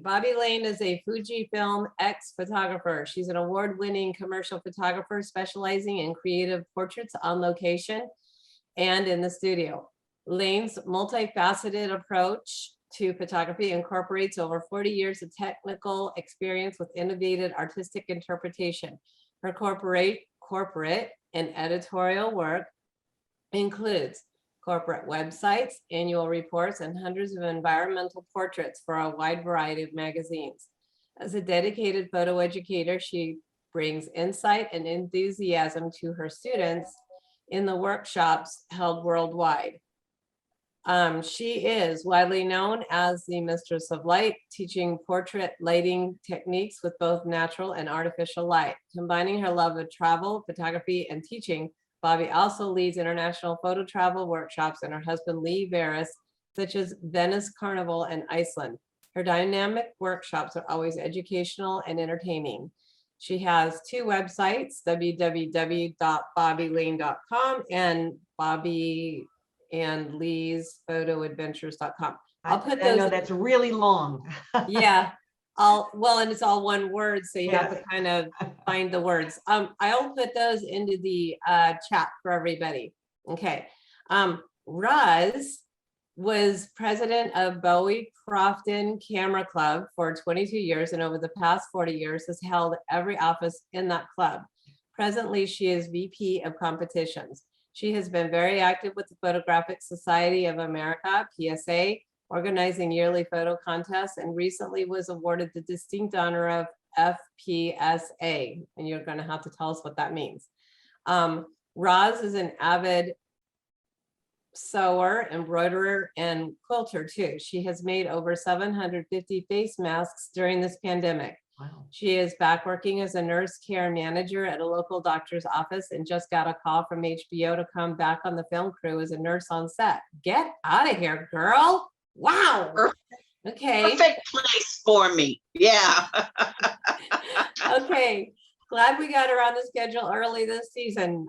Bobby Lane is a Fujifilm ex-photographer. She's an award-winning commercial photographer specializing in creative portraits on location and in the studio. Lane's multifaceted approach to photography incorporates over 40 years of technical experience with innovative artistic interpretation. Her corporate and editorial work includes corporate websites, annual reports, and hundreds of environmental portraits for a wide variety of magazines. As a dedicated photo educator, she brings insight and enthusiasm to her students in the workshops held worldwide. She is widely known as the Mistress of Light, teaching portrait lighting techniques with both natural and artificial light. Combining her love of travel, photography, and teaching, Bobby also leads international photo travel workshops, and her husband Lee Veris, such as Venice Carnival and Iceland. Her dynamic workshops are always educational and entertaining. She has two websites, www.bobbylane.com and bobbyandleesphotoadventures.com. I'll put those. I know that's really long. Yeah. And it's all one word, so you have to kind of find the words. I'll put those into the chat for everybody. Okay. Roz was president of Bowie Crofton Camera Club for 22 years, and over the past 40 years has held every office in that club. Presently, she is VP of competitions. She has been very active with the Photographic Society of America, PSA, organizing yearly photo contests, and recently was awarded the distinct honor of FPSA. And you're going to have to tell us what that means. Roz is an avid sewer, embroiderer, and quilter too. She has made over 750 face masks during this pandemic. Wow. She is back working as a nurse care manager at a local doctor's office and just got a call from HBO to come back on the film crew as a nurse on set. Get out of here, girl. Wow. Okay. Perfect place for me. Yeah. Okay. Glad we got her on the schedule early this season.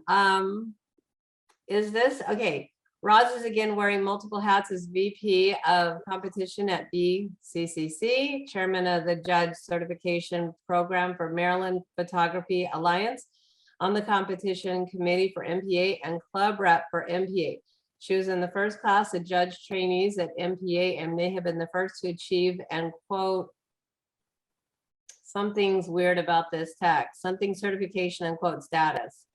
Is this okay? Roz is again wearing multiple hats as VP of competition at BCCC, chairman of the judge certification program for Maryland Photography Alliance, on the competition committee for MPA, and club rep for MPA. She was in the first class of judge trainees at MPA and may have been the first to achieve, and quote, something's weird about this text, something certification and quote status.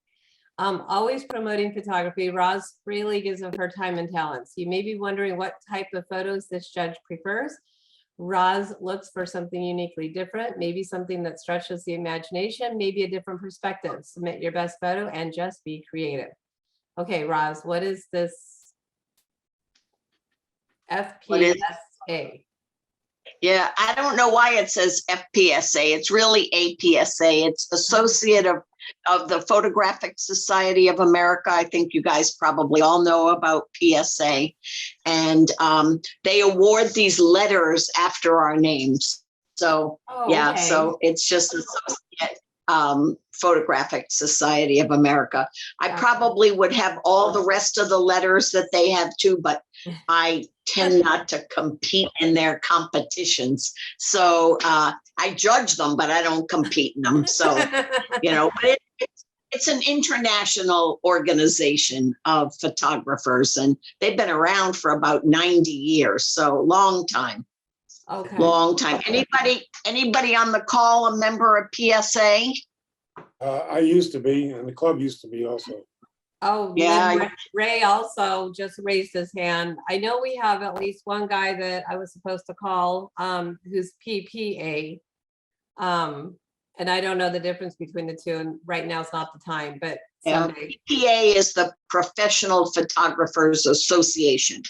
Always promoting photography, Roz freely gives of her time and talents. You may be wondering what type of photos this judge prefers. Roz looks for something uniquely different, maybe something that stretches the imagination, maybe a different perspective. Submit your best photo and just be creative. Okay, Roz, what is this FPSA? Yeah, I don't know why it says FPSA. It's really APSA. It's Associate of the Photographic Society of America. I think you guys probably all know about PSA. And they award these letters after our names. So, okay. So it's just Associate Photographic Society of America. I probably would have all the rest of the letters that they have too, but I tend not to compete in their competitions. So I judge them, but I don't compete in them. So, you know, but it's an international organization of photographers, and they've been around for about 90 years. So long time. Okay. Long time. Anybody on the call a member of PSA? I used to be, and the club used to be also. Oh, yeah. Ray also just raised his hand. I know we have at least one guy that I was supposed to call who's PPA. And I don't know the difference between the two. And right now it's not the time, but someday. PPA is the Professional Photographers Association,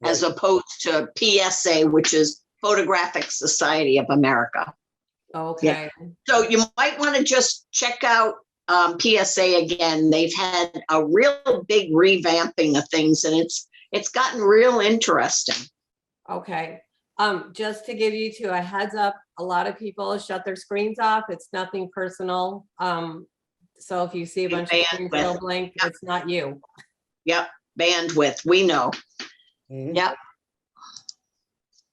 right, as opposed to PSA, which is Photographic Society of America. Okay. Yeah. So you might want to just check out PSA again. They've had a real big revamping of things, and it's gotten real interesting. Okay. Just to give you two a heads up, a lot of people shut their screens off. It's nothing personal. So if you see a bunch of screens go blank, yep, it's not you. Yep. Bandwidth. We know. Mm-hmm. Yep.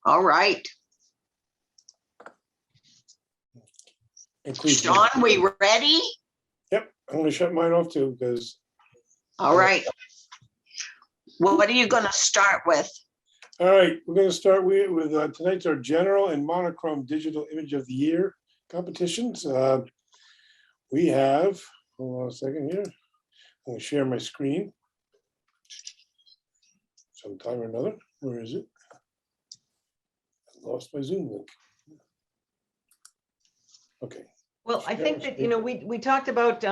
All right. includes. Sean, we ready? Yep, I'm gonna shut mine off too, because, All right. What are you going to start with? all right, we're gonna start with tonight's our general and monochrome digital image of the year competitions. We have, hold on a second here. I'm gonna share my screen. Sometime or another. Where is it? I lost my Zoom link. Okay. Well, I think that, we talked about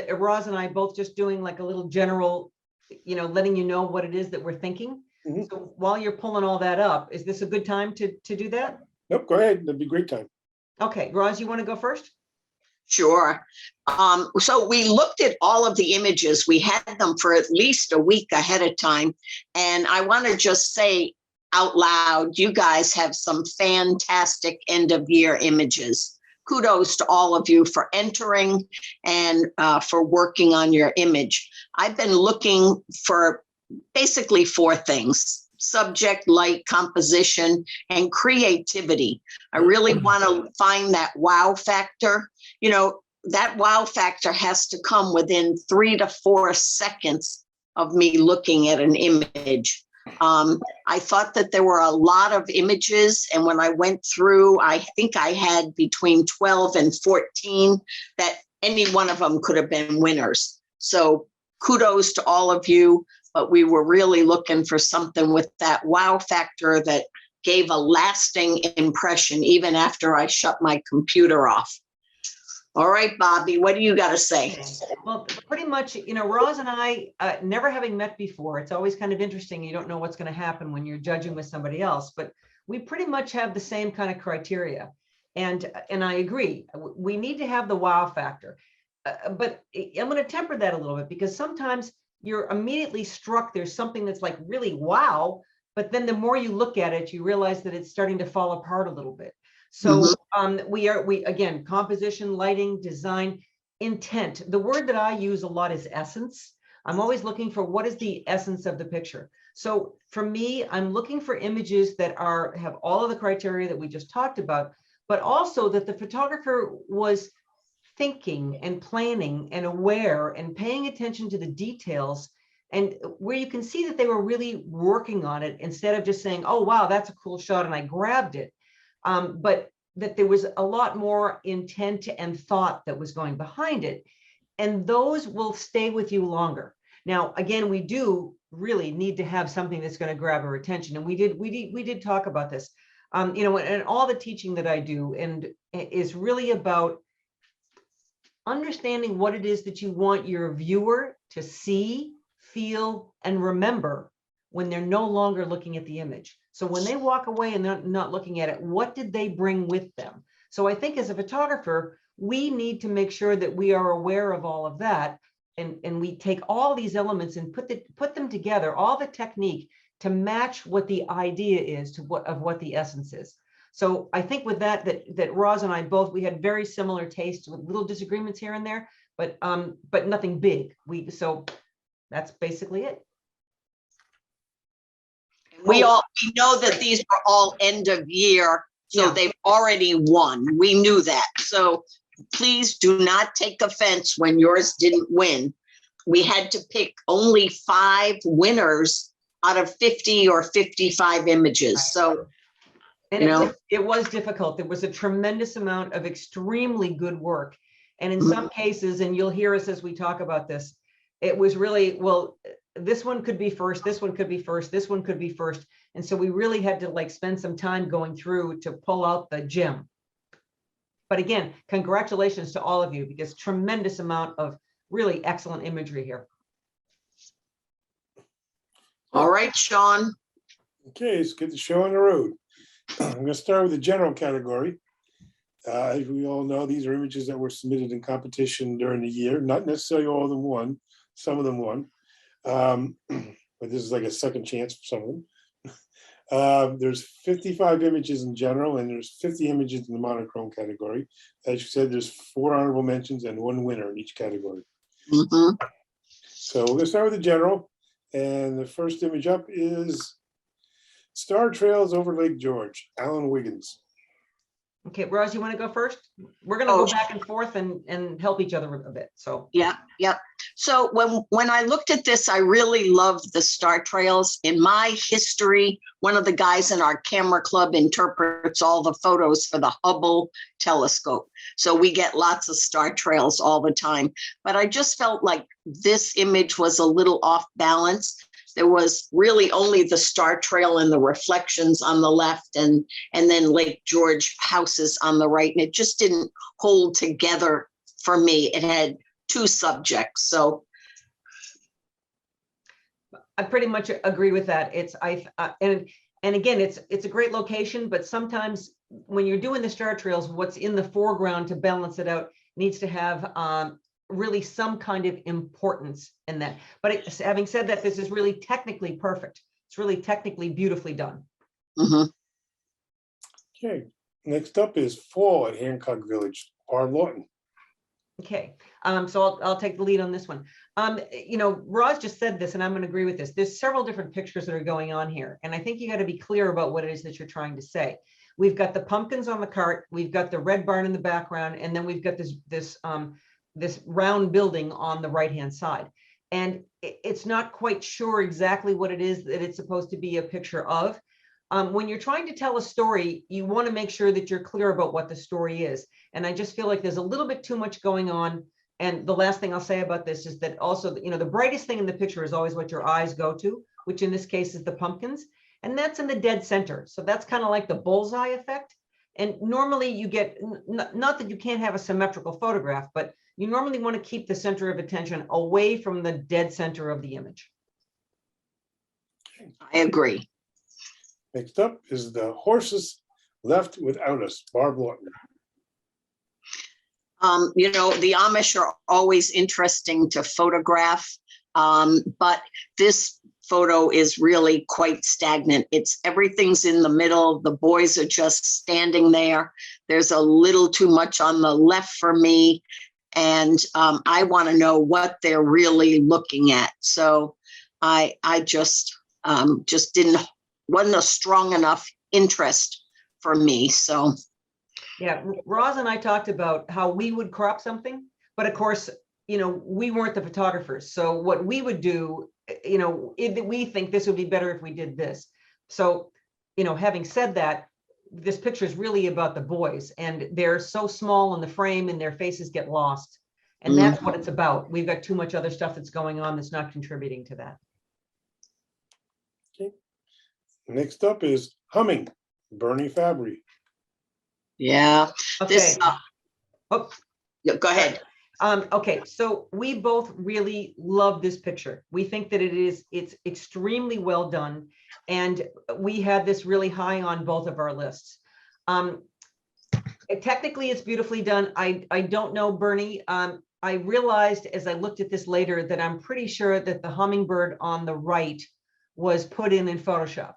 Roz and I both just doing like a little general, letting you know what it is that we're thinking. Mhm. So while you're pulling all that up, is this a good time to do that? Nope, go ahead. That'd be a great time. Okay, Roz, you want to go first? Sure. So we looked at all of the images. We had them for at least a week ahead of time. And I want to just say out loud, you guys have some fantastic end of year images. Kudos to all of you for entering and for working on your image. I've been looking for basically 4 things: subject, light, composition, and creativity. I really want to find that wow factor. That wow factor has to come within 3 to 4 seconds of me looking at an image. I thought that there were a lot of images, and when I went through, I think I had between 12 and 14 that any one of them could have been winners. So kudos to all of you, but we were really looking for something with that wow factor that gave a lasting impression even after I shut my computer off. All right, Bobby, what do you got to say? Well, pretty much, Roz and I, never having met before, it's always kind of interesting. You don't know what's going to happen when you're judging with somebody else, but we pretty much have the same kind of criteria. And I agree, we need to have the wow factor. But I'm going to temper that a little bit, because sometimes you're immediately struck. There's something that's like really wow, but then the more you look at it, you realize that it's starting to fall apart a little bit. So we again, composition, lighting, design, intent. The word that I use a lot is essence. I'm always looking for what is the essence of the picture. So for me, I'm looking for images that have all of the criteria that we just talked about, but also that the photographer was thinking and planning and aware and paying attention to the details, and where you can see that they were really working on it instead of just saying, oh, wow, that's a cool shot and I grabbed it. But that there was a lot more intent and thought that was going behind it. And those will stay with you longer. Now, again, we do really need to have something that's going to grab our attention. And we did talk about this, and all the teaching that I do and is really about understanding what it is that you want your viewer to see, feel, and remember when they're no longer looking at the image. So when they walk away and they're not looking at it, what did they bring with them? So I think as a photographer, we need to make sure that we are aware of all of that. And we take all these elements and put them together, all the technique to match what the idea is to what the essence is. So I think with that Roz and I both, we had very similar tastes with little disagreements here and there, but nothing big. So that's basically it. We know that these were all end of year, so Yeah. they've already won. We knew that. So please do not take offense when yours didn't win. We had to pick only 5 winners out of 50 or 55 images. So, and it was difficult. There was a tremendous amount of extremely good work. And in some cases, and you'll hear us as we talk about this, it was really, well, this one could be first, this one could be first, this one could be first. And so we really had to spend some time going through to pull out the gem. But again, congratulations to all of you, because tremendous amount of really excellent imagery here. all right, Sean. Okay, let's get the show on the road. I'm going to start with the general category. As we all know, these are images that were submitted in competition during the year. Not necessarily all of them won. Some of them won. But this is like a second chance for some of them. There's 55 images in general, and there's 50 images in the monochrome category. As you said, there's 4 honorable mentions and 1 winner in each category. So we're going to start with the general. And the first image up is Star Trails over Lake George, Alan Wiggins. Okay, Roz, you want to go first? We're going to Oh, go back and forth and help each other a bit. So yeah. So when I looked at this, I really loved the star trails. In my history, one of the guys in our camera club interprets all the photos for the Hubble telescope. So we get lots of star trails all the time. But I just felt like this image was a little off balance. There was really only the star trail and the reflections on the left, and then Lake George houses on the right. And it just didn't hold together for me. It had two subjects. So I pretty much agree with that. And again, it's a great location, but sometimes when you're doing the star trails, what's in the foreground to balance it out needs to have really some kind of importance in that. But having said that, this is really technically perfect. It's really technically beautifully done. mhm. Okay, next up is Fall at Hancock Village, Barb Lawton. Okay, so I'll take the lead on this one. You know, Roz just said this, and I'm going to agree with this. There's several different pictures that are going on here, and I think you got to be clear about what it is that you're trying to say. We've got the pumpkins on the cart, we've got the red barn in the background, and then we've got this round building on the right-hand side. And it's not quite sure exactly what it is that it's supposed to be a picture of. When you're trying to tell a story, you want to make sure that you're clear about what the story is. And I just feel like there's a little bit too much going on. And the last thing I'll say about this is that also, you know, the brightest thing in the picture is always what your eyes go to, which in this case is the pumpkins. And that's in the dead center. So that's kind of like the bullseye effect. And normally you get, not that you can't have a symmetrical photograph, but you normally want to keep the center of attention away from the dead center of the image. I agree. Next up is The Horses Left Without Us, Barb Lawton. You know, the Amish are always interesting to photograph, but this photo is really quite stagnant. Everything's in the middle. The boys are just standing there. There's a little too much on the left for me. And I want to know what they're really looking at. So I just wasn't a strong enough interest for me. So yeah, Roz and I talked about how we would crop something, but of course, you know, we weren't the photographers. So what we would do, you know, we think this would be better if we did this. So, you know, having said that, this picture is really about the boys, and they're so small in the frame and their faces get lost. And that's what it's about. We've got too much other stuff that's going on that's not contributing to that. Okay. Next up is Humming, Bernie Fabry. yeah, Okay. this. Oh. Yeah, go ahead. Okay, so we both really love this picture. We think that it's extremely well done, and we had this really high on both of our lists. Technically, it's beautifully done. I don't know, Bernie. I realized as I looked at this later that I'm pretty sure that the hummingbird on the right was put in Photoshop.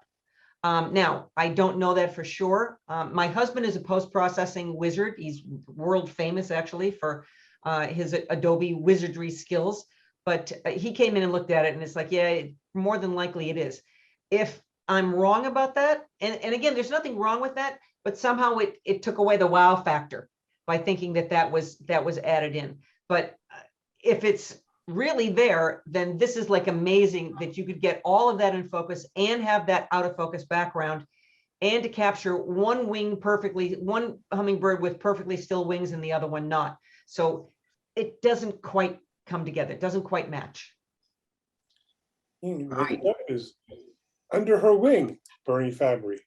Now, I don't know that for sure. My husband is a post-processing wizard. He's world famous actually for his Adobe wizardry skills, but he came in and looked at it and it's like, yeah, more than likely it is. If I'm wrong about that, and again, there's nothing wrong with that, but somehow it took away the wow factor by thinking that was added in. But if it's really there, then this is like amazing that you could get all of that in focus and have that out of focus background, and to capture one wing perfectly, one hummingbird with perfectly still wings and the other one not. So it doesn't quite come together. It doesn't quite match. Next up is Under Her Wing, Bernie Fabry.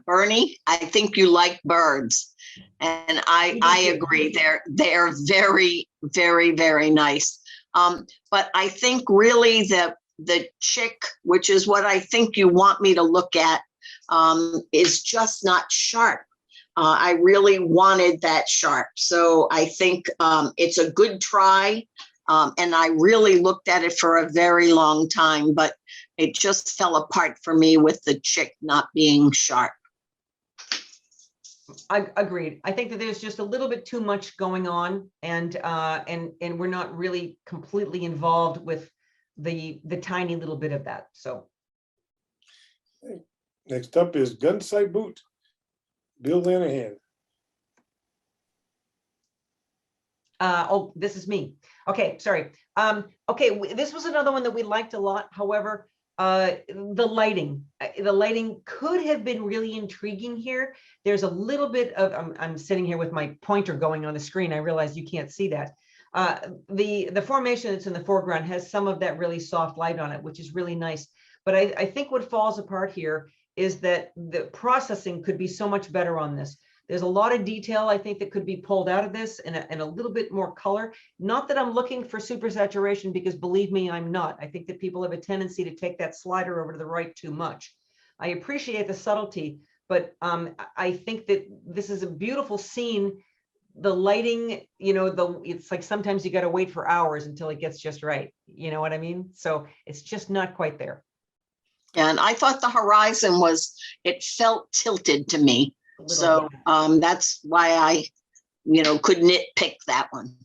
Bernie, I think you like birds, and I agree. They're very, very, very nice. But I think really the chick, which is what I think you want me to look at, is just not sharp. I really wanted that sharp. So I think it's a good try. And I really looked at it for a very long time, but it just fell apart for me with the chick not being sharp. I agreed. I think that there's just a little bit too much going on, and we're not really completely involved with the tiny little bit of that. So next up is Gun Sight Boot, Bill Lanahan. Oh, this is me. Okay, sorry. Okay, this was another one that we liked a lot. However, the lighting could have been really intriguing here. There's a little bit of, I'm sitting here with my pointer going on the screen. I realize you can't see that. The formation that's in the foreground has some of that really soft light on it, which is really nice. But I think what falls apart here is that the processing could be so much better on this. There's a lot of detail, I think, that could be pulled out of this and a little bit more color. Not that I'm looking for super saturation, because believe me, I'm not. I think that people have a tendency to take that slider over to the right too much. I appreciate the subtlety, but I think that this is a beautiful scene. The lighting, it's like sometimes you got to wait for hours until it gets just right. You know what I mean? So it's just not quite there. And I thought the horizon it felt tilted to me. So that's why I, could nitpick that one.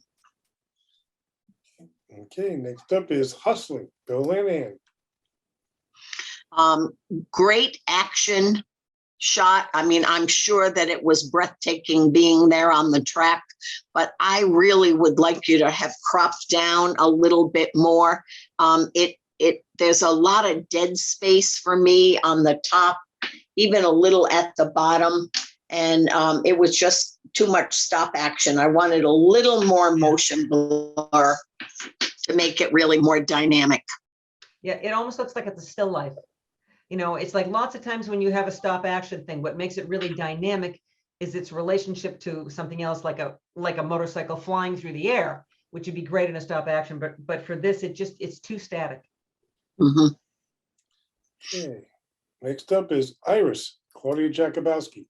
Okay, next up is Hustling, Bill Lanahan. Great action shot. I mean, I'm sure that it was breathtaking being there on the track, but I really would like you to have cropped down a little bit more. There's a lot of dead space for me on the top, even a little at the bottom. And it was just too much stop action. I wanted a little more motion blur to make it really more dynamic. Yeah, it almost looks like it's a still life. It's like lots of times when you have a stop action thing, what makes it really dynamic is its relationship to something else, like a motorcycle flying through the air, which would be great in a stop action. But for this, it's too static. Mm-hmm. Okay, next up is Iris, Claudia Jakubowski.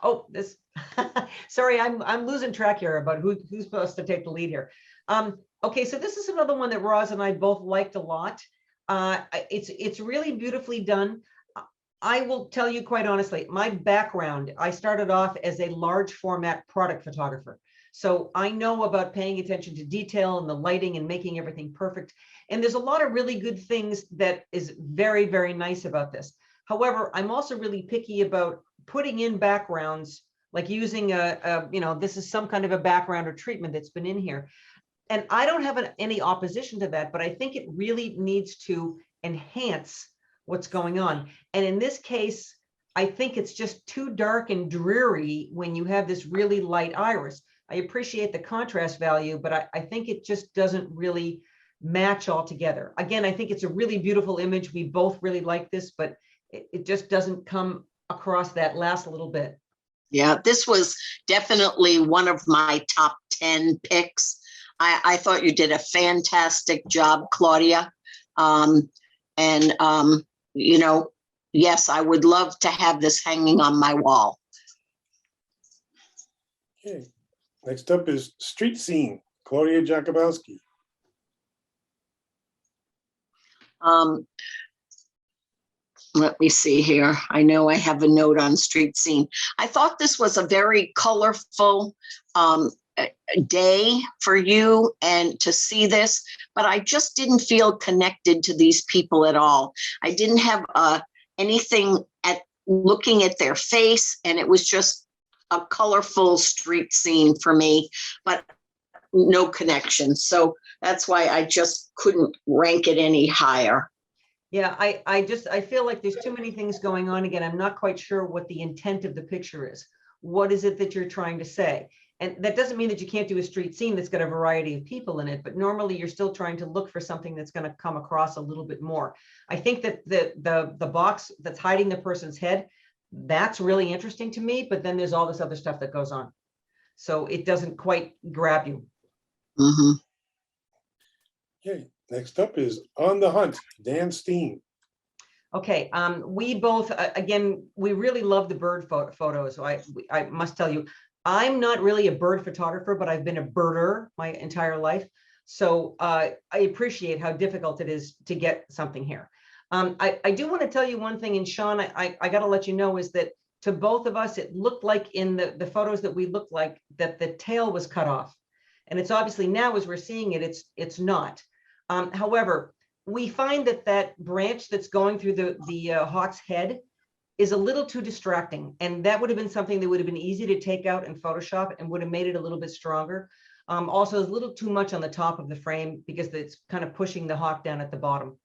Oh, this, sorry, I'm losing track here about who's supposed to take the lead here. Okay, so this is another one that Roz and I both liked a lot. It's really beautifully done. I will tell you quite honestly, my background, I started off as a large format product photographer. So I know about paying attention to detail and the lighting and making everything perfect. And there's a lot of really good things that is very, very nice about this. However, I'm also really picky about putting in backgrounds, like using this is some kind of a background or treatment that's been in here. And I don't have any opposition to that, but I think it really needs to enhance what's going on. And in this case, I think it's just too dark and dreary when you have this really light iris. I appreciate the contrast value, but I think it just doesn't really match all together. Again, I think it's a really beautiful image. We both really like this, but it just doesn't come across that last little bit. Yeah, this was definitely one of my top 10 picks. I thought you did a fantastic job, Claudia. Yes, I would love to have this hanging on my wall. Okay, next up is Street Scene, Claudia Jakubowski. Let me see here. I know I have a note on Street Scene. I thought this was a very colorful day for you and to see this, but I just didn't feel connected to these people at all. I didn't have anything at looking at their face, and it was just a colorful street scene for me, but no connection. So that's why I just couldn't rank it any higher. Yeah, I feel like there's too many things going on. Again, I'm not quite sure what the intent of the picture is. What is it that you're trying to say? And that doesn't mean that you can't do a street scene that's got a variety of people in it, but normally you're still trying to look for something that's going to come across a little bit more. I think that the box that's hiding the person's head, that's really interesting to me, but then there's all this other stuff that goes on. So it doesn't quite grab you. Mm-hmm. Okay, next up is On the Hunt, Dan Steen. Okay, we both, again, we really love the bird photos. So I must tell you, I'm not really a bird photographer, but I've been a birder my entire life. So I appreciate how difficult it is to get something here. I do want to tell you one thing, and Sean, I got to let you know, is that to both of us, it looked like in the photos that we looked like that the tail was cut off. And it's obviously now, as we're seeing it, it's not. However, we find that branch that's going through the hawk's head is a little too distracting. And that would have been something that would have been easy to take out in Photoshop and would have made it a little bit stronger. Also, there's a little too much on the top of the frame because it's kind of pushing the hawk down at the bottom,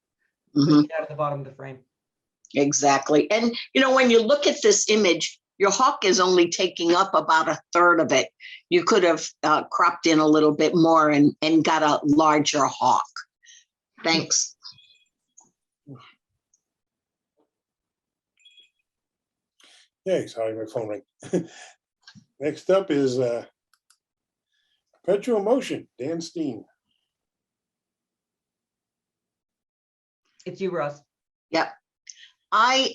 pushing it out of the bottom of the frame. Exactly. And, you know, when you look at this image, your hawk is only taking up about a third of it. You could have cropped in a little bit more and got a larger hawk. Thanks. Yeah, sorry, my phone rang. Next up is Perpetual Motion, Dan Steen. It's you, Ross. Yep. I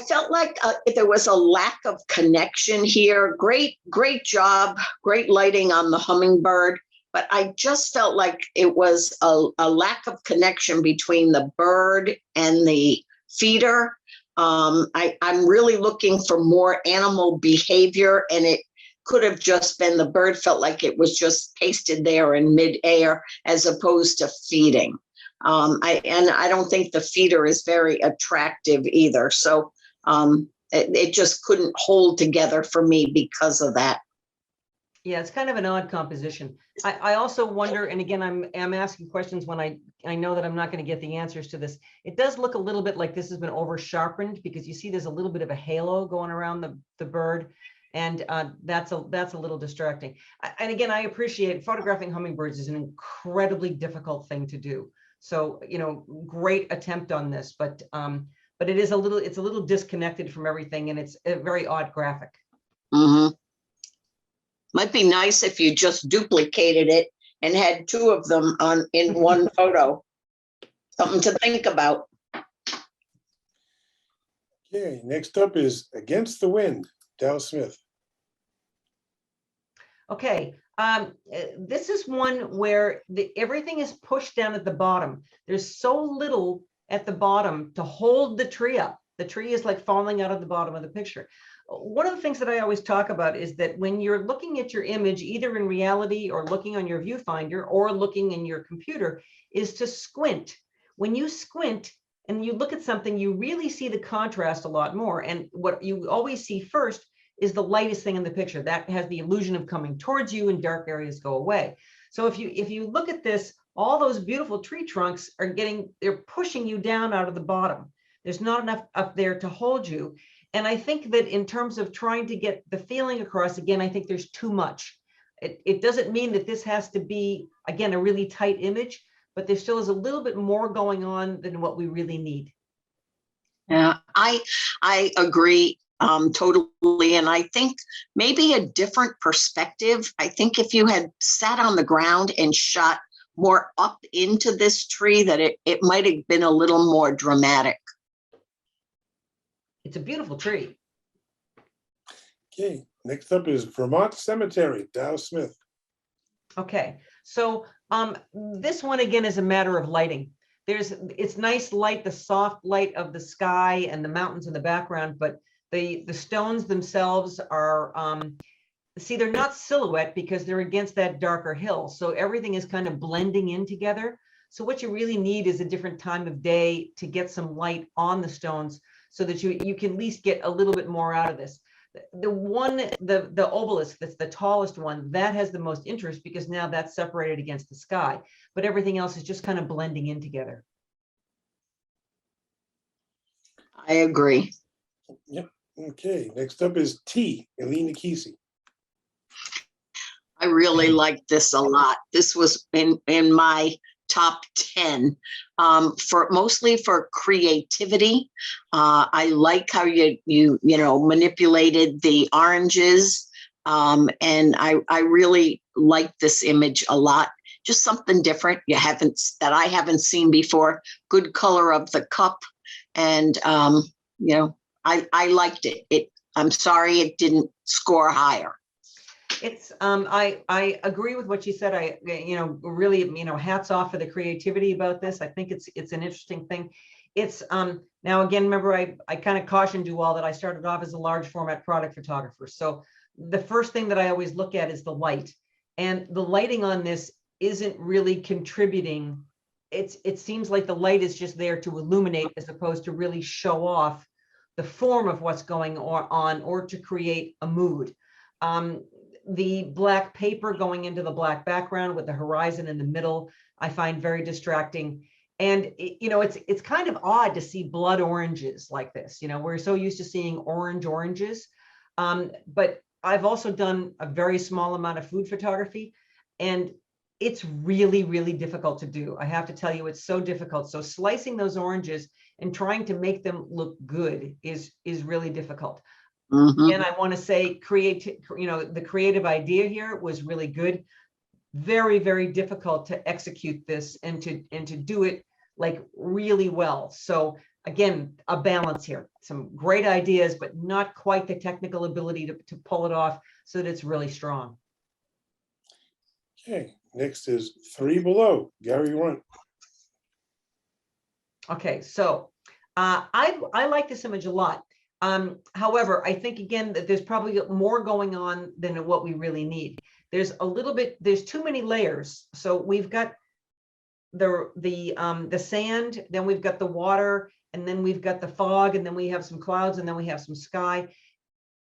felt like there was a lack of connection here. Great job, great lighting on the hummingbird, but I just felt like it was a lack of connection between the bird and the feeder. I'm really looking for more animal behavior, and it could have just been the bird felt like it was just pasted there in midair as opposed to feeding. I don't think the feeder is very attractive either. So it just couldn't hold together for me because of that. Yeah, it's kind of an odd composition. I also wonder, and again, I'm asking questions when I know that I'm not going to get the answers to this. It does look a little bit like this has been over sharpened because you see there's a little bit of a halo going around the bird. And that's a little distracting. And again, I appreciate photographing hummingbirds is an incredibly difficult thing to do. So, you know, great attempt on this, but it's a little disconnected from everything, and it's a very odd graphic. Mm-hmm. Might be nice if you just duplicated it and had two of them in one photo. Something to think about. Okay, next up is Against the Wind, Dal Smith. Okay, this is one where everything is pushed down at the bottom. There's so little at the bottom to hold the tree up. The tree is like falling out of the bottom of the picture. One of the things that I always talk about is that when you're looking at your image, either in reality or looking on your viewfinder or looking in your computer, is to squint. When you squint and you look at something, you really see the contrast a lot more. And what you always see first is the lightest thing in the picture. That has the illusion of coming towards you and dark areas go away. So if you look at this, all those beautiful tree trunks they're pushing you down out of the bottom. There's not enough up there to hold you. And I think that in terms of trying to get the feeling across, again, I think there's too much. It doesn't mean that this has to be, again, a really tight image, but there still is a little bit more going on than what we really need. Yeah, I agree totally. And I think maybe a different perspective. I think if you had sat on the ground and shot more up into this tree, that it might have been a little more dramatic. It's a beautiful tree. Okay, next up is Vermont Cemetery, Dal Smith. Okay, so this one again is a matter of lighting. It's nice light, the soft light of the sky and the mountains in the background, but the stones themselves are, see, they're not silhouette because they're against that darker hill. So everything is kind of blending in together. So what you really need is a different time of day to get some light on the stones so that you can at least get a little bit more out of this. The obelisk, that's the tallest one, that has the most interest because now that's separated against the sky, but everything else is just kind of blending in together. I agree. Yep. Okay, next up is T, Elena Kesey. I really liked this a lot. This was in my top 10 mostly for creativity. I like how you manipulated the oranges, and I really like this image a lot. Just something different that I haven't seen before. Good color of the cup, and I liked it. I'm sorry it didn't score higher. It's I agree with what you said. I really hats off for the creativity about this. I think it's an interesting thing. It's now again, remember I kind of cautioned you all that I started off as a large format product photographer. So the first thing that I always look at is the light, and the lighting on this isn't really contributing. It seems like the light is just there to illuminate as opposed to really show off the form of what's going on, or to create a mood. The black paper going into the black background with the horizon in the middle, I find very distracting. And it's kind of odd to see blood oranges like this. We're so used to seeing oranges. But I've also done a very small amount of food photography, and it's really, really difficult to do. I have to tell you, it's so difficult. So slicing those oranges and trying to make them look good is really difficult. Mhm. And I want to say the creative idea here was really good. Very, very difficult to execute this and to do it like really well. So again, a balance here. Some great ideas, but not quite the technical ability to pull it off so that it's really strong. Okay, next is Three Below, Gary Runt. Okay, so I like this image a lot. However, I think again that there's probably more going on than what we really need. There's too many layers. So we've got the sand, then we've got the water, and then we've got the fog, and then we have some clouds, and then we have some sky.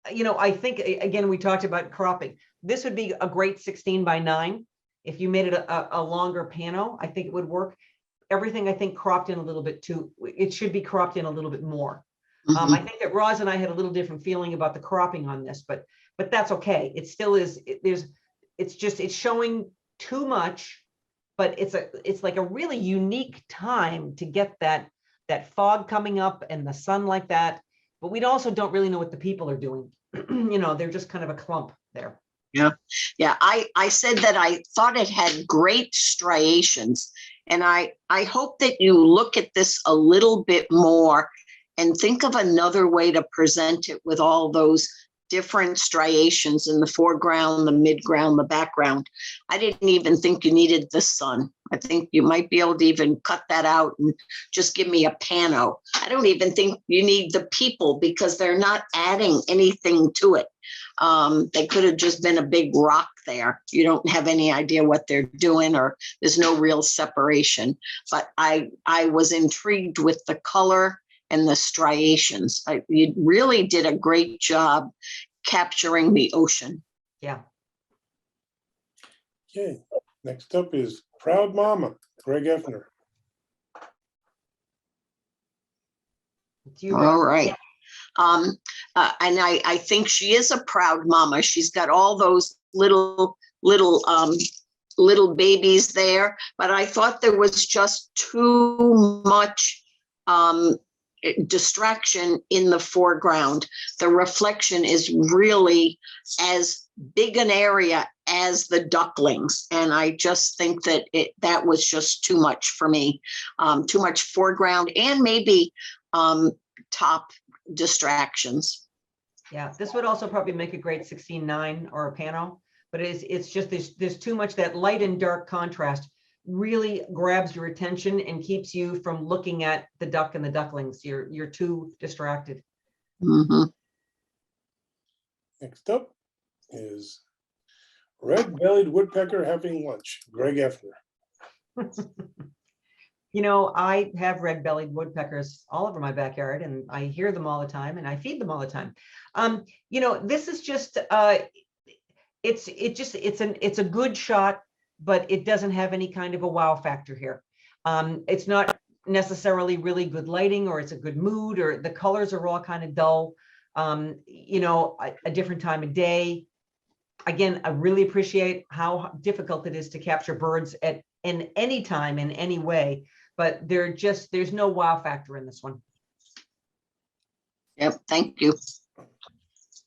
I think again, we talked about cropping. This would be a great 16:9. If you made it a longer pano, I think it would work. Everything I think cropped in a little bit too. It should be cropped in a little bit more. Mhm. I think that Roz and I had a little different feeling about the cropping on this, but that's okay. It still is. It's showing too much, but it's like a really unique time to get that fog coming up and the sun like that. But we also don't really know what the people are doing. They're just kind of a clump there. Yeah. I said that I thought it had great striations, and I hope that you look at this a little bit more and think of another way to present it with all those different striations in the foreground, the midground, the background. I didn't even think you needed the sun. I think you might be able to even cut that out and just give me a pano. I don't even think you need the people because they're not adding anything to it. They could have just been a big rock there. You don't have any idea what they're doing, or there's no real separation. But I was intrigued with the color and the striations. You really did a great job capturing the ocean. Yeah. Okay, next up is Proud Mama, Greg Effner. It's you, All Roz. right. And I think she is a proud mama. She's got all those little babies there, but I thought there was just too much distraction in the foreground. The reflection is really as big an area as the ducklings, and I just think that that was just too much for me. Too much foreground and maybe top distractions. Yeah, this would also probably make a great 16:9 or a pano, but it's just there's too much. That light and dark contrast really grabs your attention and keeps you from looking at the duck and the ducklings. You're too distracted. Mm-hmm. Next up is Red-bellied woodpecker having lunch, Greg Effner. I have red-bellied woodpeckers all over my backyard, and I hear them all the time, and I feed them all the time. This is just it's a good shot, but it doesn't have any kind of a wow factor here. It's not necessarily really good lighting, or it's a good mood, or the colors are all kind of dull. A different time of day. Again, I really appreciate how difficult it is to capture birds in any time, in any way, but there's no wow factor in this one. Yep, thank you.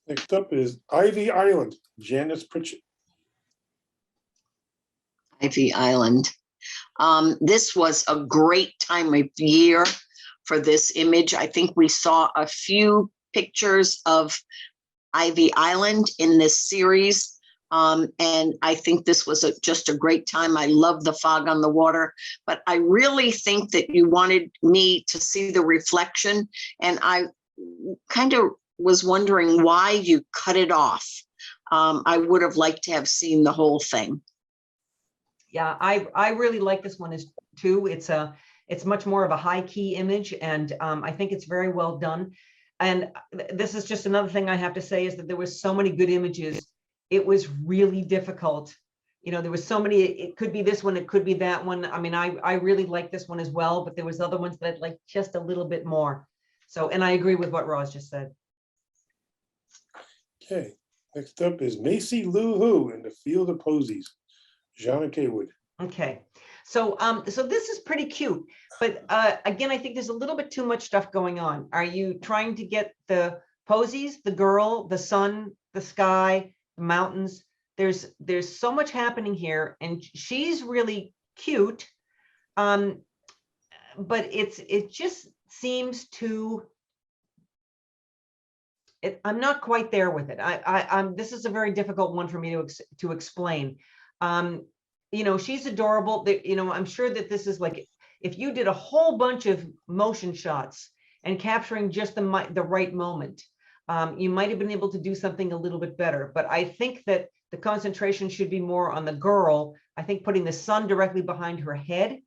Next up is Ivy Island, Janice Pritchett. Ivy Island. This was a great time of year for this image. I think we saw a few pictures of Ivy Island in this series. And I think this was just a great time. I love the fog on the water, but I really think that you wanted me to see the reflection. And I kind of was wondering why you cut it off. I would have liked to have seen the whole thing. Yeah, I really like this one too. It's much more of a high key image, and I think it's very well done. And this is just another thing I have to say is that there was so many good images. It was really difficult. You know, there was so many, it could be this one, it could be that one. I mean, I really like this one as well, but there was other ones that I liked just a little bit more. So, and I agree with what Roz just said. Okay, next up is Macy Lou Who in the Field of Posies. Jana Kaywood. Okay, so so this is pretty cute, but again, I think there's a little bit too much stuff going on. Are you trying to get the posies, the girl, the sun, the sky, the mountains? There's so much happening here, and she's really cute, but it just seems to. I'm not quite there with it. I'm. This is a very difficult one for me to explain. You know, she's adorable. You know, I'm sure that this is like if you did a whole bunch of motion shots and capturing just the right moment, you might have been able to do something a little bit better. But I think that the concentration should be more on the girl. I think putting the sun directly behind her head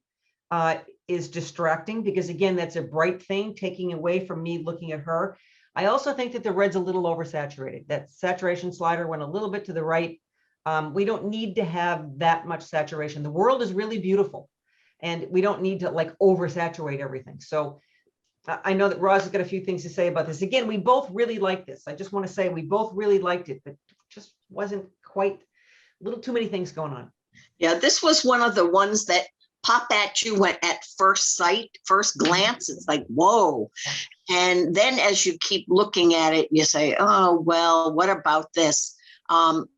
is distracting because, again, that's a bright thing taking away from me looking at her. I also think that the red's a little oversaturated. That saturation slider went a little bit to the right. We don't need to have that much saturation. The world is really beautiful, and we don't need to like oversaturate everything. So I know that Roz has got a few things to say about this. Again, we both really like this. I just want to say we both really liked it, but just wasn't quite, a little too many things going on. Yeah, this was one of the ones that pop at you at first sight, first glance. It's like, whoa. And then as you keep looking at it, you say, oh, well, what about this?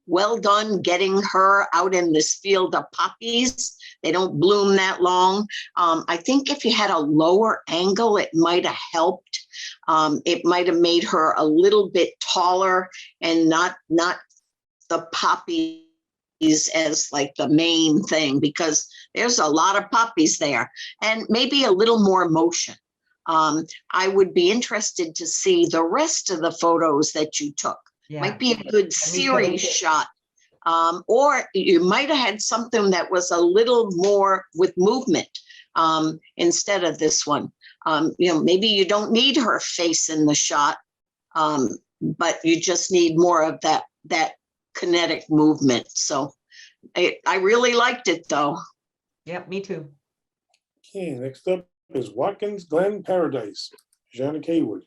Well done getting her out in this field of poppies. They don't bloom that long. I think if you had a lower angle, it might have helped. It might have made her a little bit taller and not the poppies as like the main thing, because there's a lot of poppies there, and maybe a little more motion. I would be interested to see the rest of the photos that you took. Yeah. Might be a good series shot. Or you might have had something that was a little more with movement instead of this one. You know, maybe you don't need her face in the shot, but you just need more of that kinetic movement. So I really liked it though. Yeah, me too. Okay, next up is Watkins Glen Paradise. Jana Kaywood.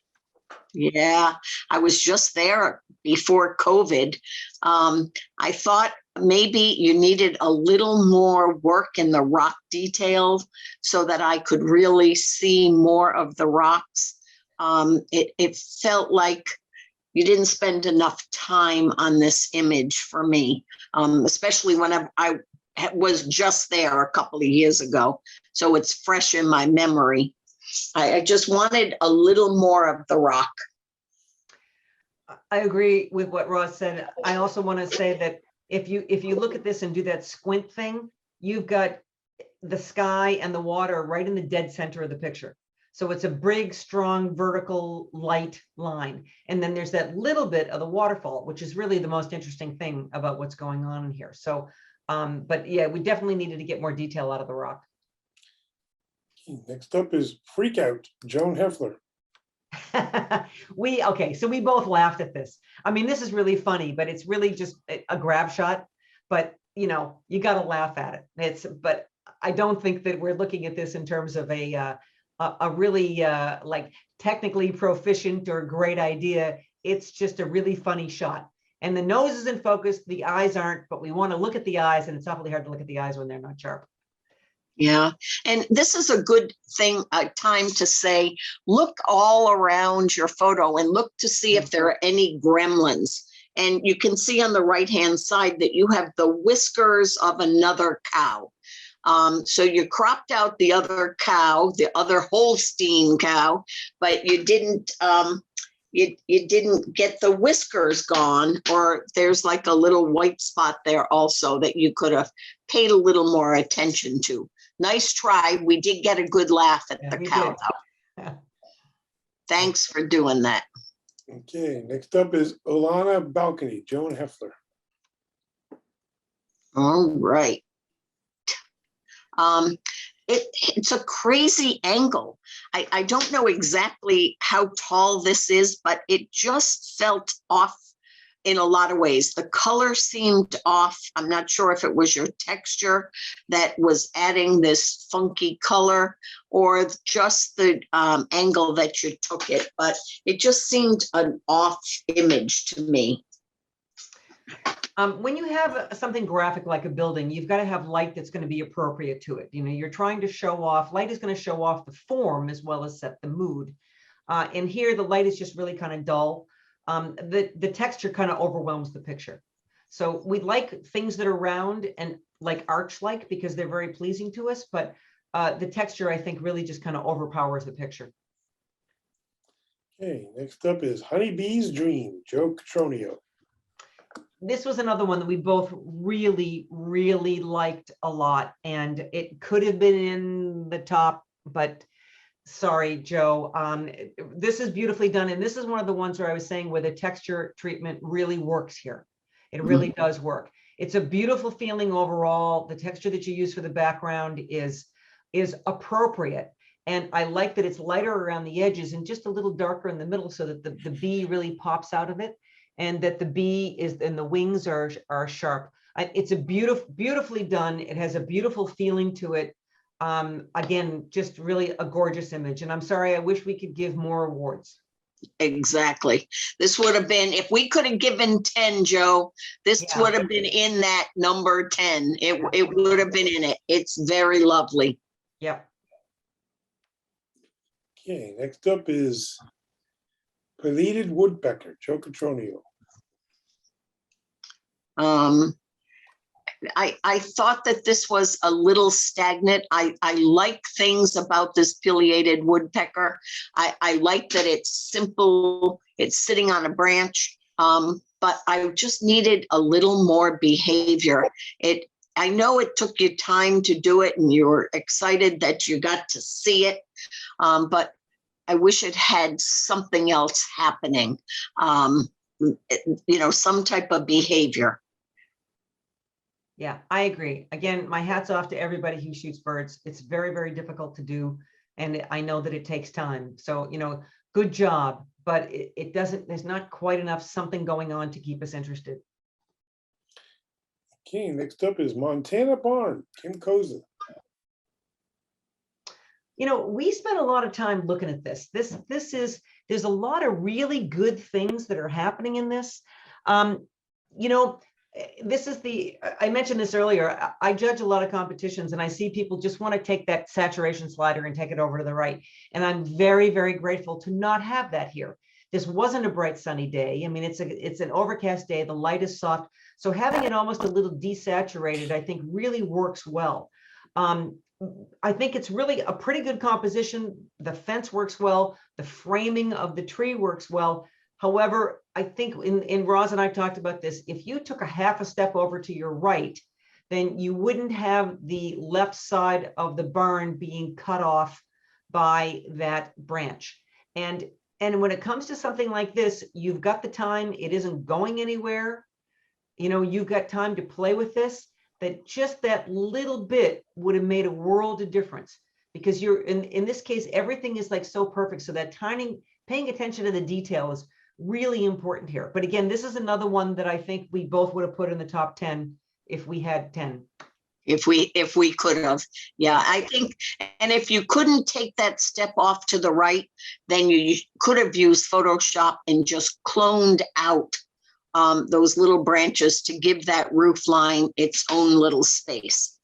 Yeah, I was just there before COVID. I thought maybe you needed a little more work in the rock detail so that I could really see more of the rocks. It felt like you didn't spend enough time on this image for me, especially when I was just there a couple of years ago. So it's fresh in my memory. I just wanted a little more of the rock. I agree with what Roz said. I also want to say that if you look at this and do that squint thing, you've got the sky and the water right in the dead center of the picture. So it's a big, strong, vertical, light line. And then there's that little bit of the waterfall, which is really the most interesting thing about what's going on in here. So, but yeah, we definitely needed to get more detail out of the rock. Next up is Freak Out, Joan Heffler. Okay, so we both laughed at this. I mean, this is really funny, but it's really just a grab shot. But you know, you got to laugh at it. But I don't think that we're looking at this in terms of a really like technically proficient or great idea. It's just a really funny shot. And the nose is in focus, the eyes aren't, but we want to look at the eyes, and it's awfully hard to look at the eyes when they're not sharp. Yeah, and this is a good thing, time to say, look all around your photo and look to see if there are any gremlins. And you can see on the right-hand side that you have the whiskers of another cow. So you cropped out the other cow, the other Holstein cow, but you didn't you didn't get the whiskers gone, or there's like a little white spot there also that you could have paid a little more attention to. Nice try. We did get a good laugh at the cow, though. Thanks for doing that. Okay, next up is Olana Balcony, Joan Heffler. All right. it's a crazy angle. I don't know exactly how tall this is, but it just felt off in a lot of ways. The color seemed off. I'm not sure if it was your texture that was adding this funky color or just the angle that you took it, but it just seemed an off image to me. When you have something graphic like a building, you've got to have light that's going to be appropriate to it. You know, you're trying to show off, light is going to show off the form as well as set the mood. And here the light is just really kind of dull. The texture kind of overwhelms the picture. So we like things that are round and like arch-like because they're very pleasing to us, but the texture, I think, really just kind of overpowers the picture. Okay, next up is Honeybee's Dream, Joe Catronio. This was another one that we both really, really liked a lot, and it could have been in the top, but sorry, Joe. This is beautifully done, and this is one of the ones where I was saying where the texture treatment really works here. It really does work. It's a beautiful feeling overall. The texture that you use for the background is appropriate, and I like that it's lighter around the edges and just a little darker in the middle so that the bee really pops out of it. And that the bee is and the wings are sharp. It's a beautifully done. It has a beautiful feeling to it. Again, just really a gorgeous image. And I'm sorry, I wish we could give more awards. Exactly. This would have been, if we could have given 10, Joe, this would have been in that number 10. It would have been in it. It's very lovely. Yep. Okay, next up is Pileated Woodpecker, Joe Catronio. I thought that this was a little stagnant. I like things about this pileated woodpecker. I like that it's simple, it's sitting on a branch, but I just needed a little more behavior. I know it took you time to do it and you were excited that you got to see it, but I wish it had something else happening, some type of behavior. Yeah, I agree. Again, my hat's off to everybody who shoots birds. It's very, very difficult to do. And I know that it takes time. So, good job, but it doesn't, there's not quite enough something going on to keep us interested. Okay, next up is Montana Barn, Kim Koza. We spent a lot of time looking at this. There's a lot of really good things that are happening in this. I mentioned this earlier, I judge a lot of competitions and I see people just want to take that saturation slider and take it over to the right. And I'm very, very grateful to not have that here. This wasn't a bright sunny day. I mean, it's an overcast day. The light is soft. So having it almost a little desaturated, I think really works well. I think it's really a pretty good composition. The fence works well. The framing of the tree works well. However, I think in Roz and I talked about this, if you took a half a step over to your right, then you wouldn't have the left side of the barn being cut off by that branch. And when it comes to something like this, you've got the time, it isn't going anywhere. You've got time to play with this, that just that little bit would have made a world of difference, because you're in this case, everything is like so perfect. So that paying attention to the detail is really important here. But again, this is another one that I think we both would have put in the top 10 if we had 10. If we could have. Yeah, I think, and if you couldn't take that step off to the right, then you could have used Photoshop and just cloned out those little branches to give that roof line its own little space.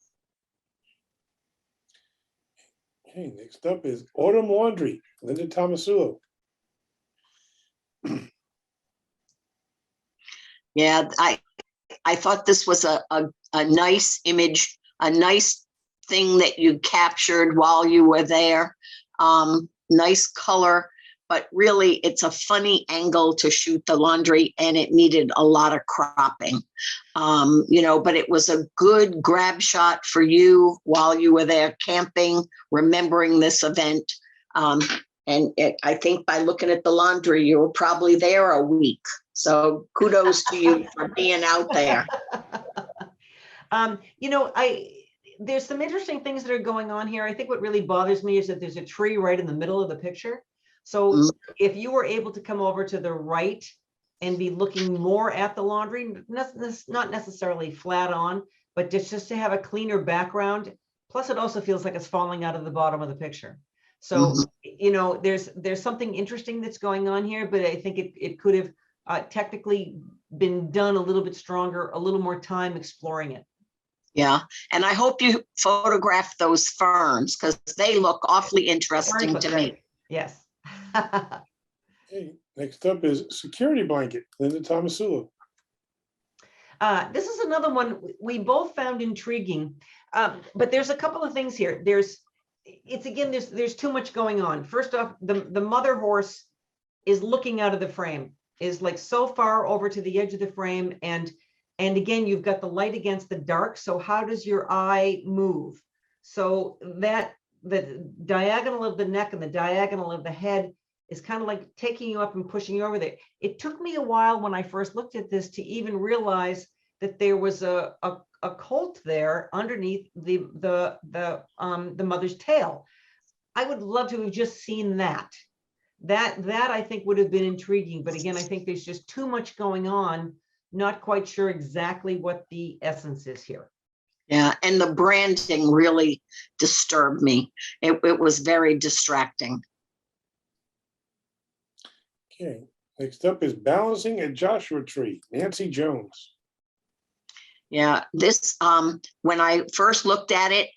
Okay, next up is Autumn Laundry, Linda Tomasulo. Yeah, I thought this was a nice image, a nice thing that you captured while you were there. Nice color, but really it's a funny angle to shoot the laundry and it needed a lot of cropping. But it was a good grab shot for you while you were there camping, remembering this event. I think by looking at the laundry, you were probably there a week. So kudos to you for being out there. there's some interesting things that are going on here. I think what really bothers me is that there's a tree right in the middle of the picture. So Mm. if you were able to come over to the right and be looking more at the laundry, not necessarily flat on, but just to have a cleaner background. Plus, it also feels like it's falling out of the bottom of the picture. So, Mhm. you know, there's something interesting that's going on here, but I think it could have technically been done a little bit stronger, a little more time exploring it. Yeah, and I hope you photograph those ferns because they look awfully Ferns interesting look to great. me. Yes. Okay, next up is security blanket, Linda Thomasula. This is another one we both found intriguing, but there's a couple of things here. There's too much going on. First off, the mother horse is looking out of the frame, is like so far over to the edge of the frame, and again, you've got the light against the dark. So how does your eye move? So that the diagonal of the neck and the diagonal of the head is kind of like taking you up and pushing you over there. It took me a while when I first looked at this to even realize that there was a colt there underneath the mother's tail. I would love to have just seen that. That I think would have been intriguing, but again, I think there's just too much going on. Not quite sure exactly what the essence is here. Yeah, and the branding really disturbed me. It was very distracting. Okay, next up is balancing a Joshua tree, Nancy Jones. Yeah, this when I first looked at it,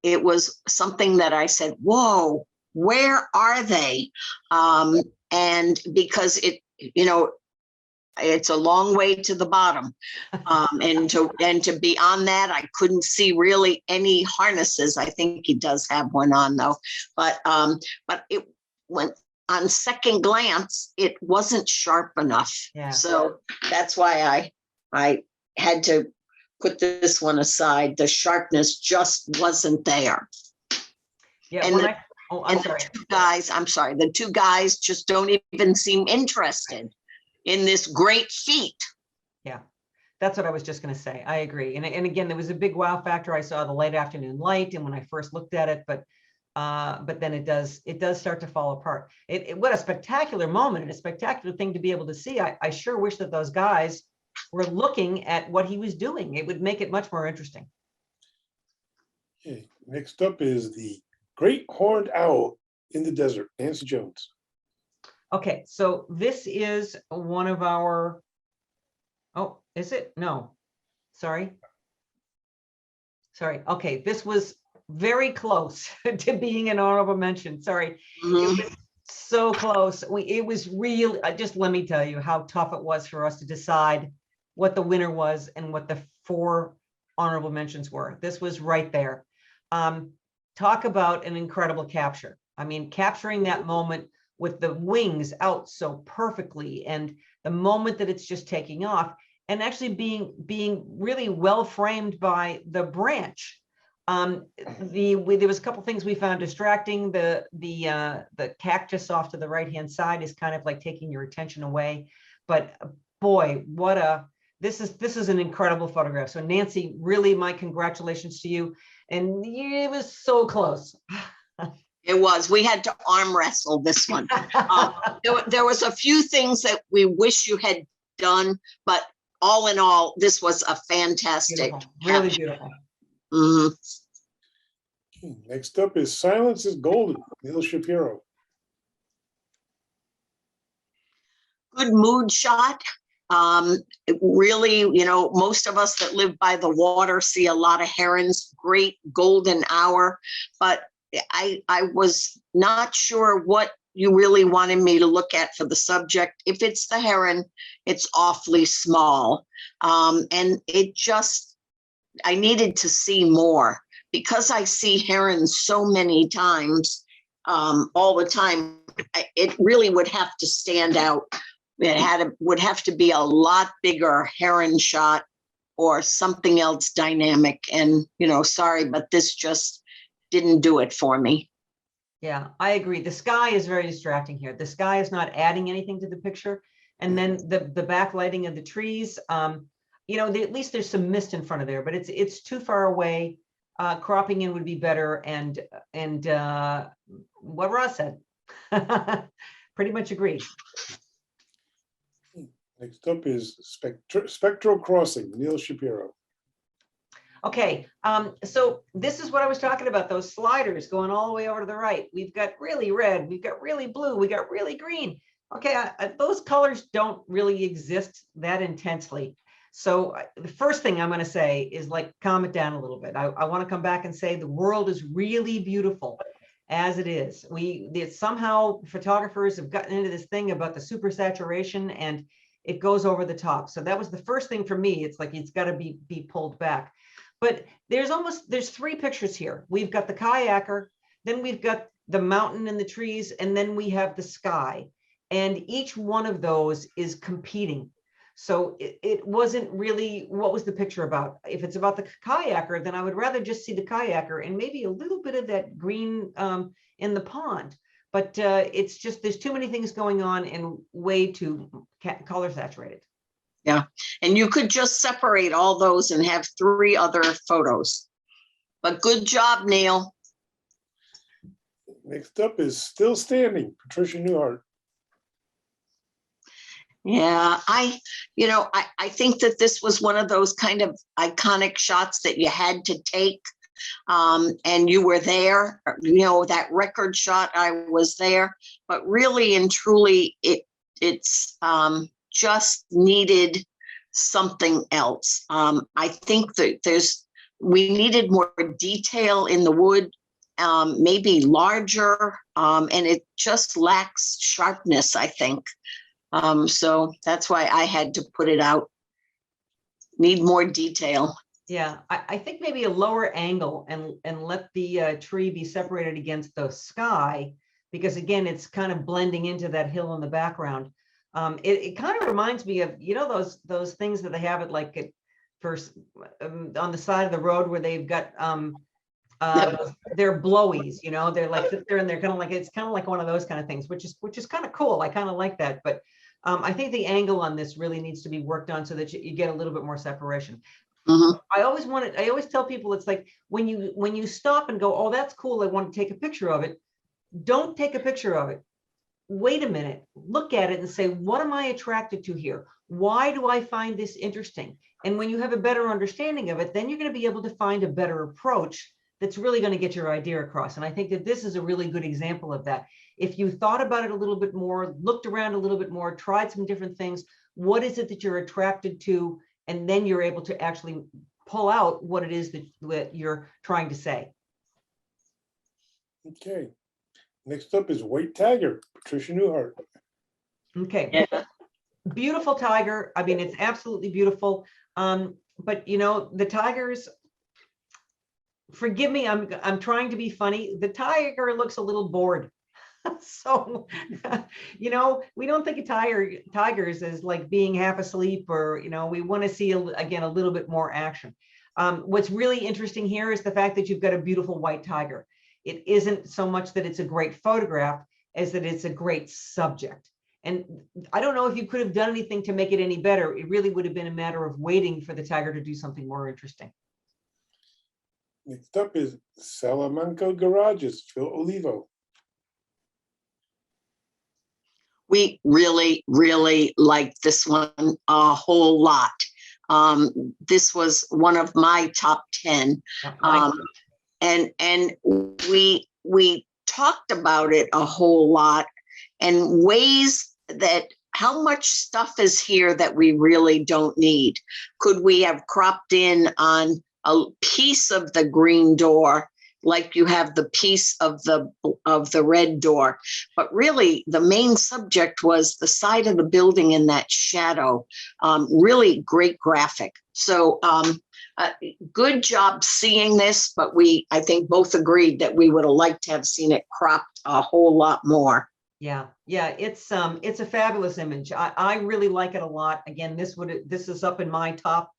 it was something that I said, whoa, where are they? And because it's a long way to the bottom. And to be on that, I couldn't see really any harnesses. I think he does have one on though, but it went on second glance, it wasn't sharp enough. Yeah. So that's why I had to put this one aside. The sharpness just wasn't there. Yeah. And I'm sorry. The two guys just don't even seem interested in this great feat. Yeah, that's what I was just going to say. I agree. And again, there was a big wow factor. I saw the late afternoon light, and when I first looked at it, but then it does start to fall apart. What a spectacular moment and a spectacular thing to be able to see. I sure wish that those guys were looking at what he was doing. It would make it much more interesting. Okay, next up is the great horned owl in the desert, Nancy Jones. Okay, so this is one of our, oh, is it? No, sorry. Okay, this was very close to being an honorable mention. Sorry. Mhm. It was so close. It was real. Just let me tell you how tough it was for us to decide what the winner was and what the 4 honorable mentions were. This was right there. Talk about an incredible capture. I mean, capturing that moment with the wings out so perfectly, and the moment that it's just taking off, and actually being really well framed by the branch. There was a couple things we found distracting. The cactus off to the right hand side is kind of like taking your attention away. But boy, this is an incredible photograph. So Nancy, really, my congratulations to you. And it was so close. It was. We had to arm wrestle this one. There was a few things that we wish you had done, but all in all, this was a fantastic. Beautiful. Really beautiful. Mhm. Okay, next up is Silence is Golden, Neil Shapiro. Good mood shot. Really, most of us that live by the water see a lot of herons, great golden hour, but I was not sure what you really wanted me to look at for the subject. If it's the heron, it's awfully small. And I needed to see more because I see herons so many times, all the time. It really would have to stand out. Would have to be a lot bigger heron shot or something else dynamic. And, sorry, but this just didn't do it for me. Yeah, I agree. The sky is very distracting here. The sky is not adding anything to the picture. And then the backlighting of the trees, at least there's some mist in front of there, but it's too far away. cropping in would be better, and what Ross said. Pretty much agree. Next up is spectral crossing, Neil Shapiro. Okay, so this is what I was talking about, those sliders going all the way over to the right. We've got really red, we've got really blue, we got really green. Okay, those colors don't really exist that intensely. So the first thing I'm going to say is, like, calm it down a little bit. I want to come back and say the world is really beautiful as it is. Somehow photographers have gotten into this thing about the super saturation, and it goes over the top. So that was the first thing for me. It's like, it's got to be pulled back. But there's three pictures here. We've got the kayaker, then we've got the mountain and the trees, and then we have the sky. And each one of those is competing. So it wasn't really, what was the picture about? If it's about the kayaker, then I would rather just see the kayaker and maybe a little bit of that green in the pond. But it's just, there's too many things going on and way too color saturated. Yeah, and you could just separate all those and have 3 other photos. But good job, Neil. Next up is still standing, Patricia Newhart. Yeah, I think that this was one of those kind of iconic shots that you had to take. And you were there, that record shot, I was there, but really and truly it's just needed something else. I think that we needed more detail in the wood, maybe larger, and it just lacks sharpness, I think. So that's why I had to put it out. Need more detail. Yeah, I think maybe a lower angle and let the tree be separated against the sky, because again, it's kind of blending into that hill in the background. It kind of reminds me of, those things that they have at like first on the side of the road where they've got they're blowies, they're like sit there and they're kind of like, it's kind of like one of those kind of things, which is kind of cool. I kind of like that, but I think the angle on this really needs to be worked on so that you get a little bit more separation. Mm-hmm. I always tell people, it's like when you stop and go, oh, that's cool, I want to take a picture of it. Don't take a picture of it. Wait a minute, look at it and say, what am I attracted to here? Why do I find this interesting? And when you have a better understanding of it, then you're going to be able to find a better approach that's really going to get your idea across. And I think that this is a really good example of that. If you thought about it a little bit more, looked around a little bit more, tried some different things, what is it that you're attracted to? And then you're able to actually pull out what it is that you're trying to say. Okay. Next up is White Tiger, Patricia Newhart. Okay. Yeah. Beautiful tiger. I mean, it's absolutely beautiful. But the tigers, forgive me, I'm trying to be funny. The tiger looks a little bored. So, we don't think of tigers as like being half asleep, or, we want to see, again, a little bit more action. What's really interesting here is the fact that you've got a beautiful white tiger. It isn't so much that it's a great photograph as that it's a great subject. And I don't know if you could have done anything to make it any better. It really would have been a matter of waiting for the tiger to do something more interesting. Next up is Salamanca Garages, Phil Olivo. We really, really liked this one a whole lot. This was one of my top 10. And we talked about it a whole lot, and ways that how much stuff is here that we really don't need. Could we have cropped in on a piece of the green door, like you have the piece of the red door? But really, the main subject was the side of the building in that shadow. Really great graphic. So good job seeing this, but I think both agreed that we would have liked to have seen it cropped a whole lot more. Yeah, it's a fabulous image. I really like it a lot. Again, this is up in my top.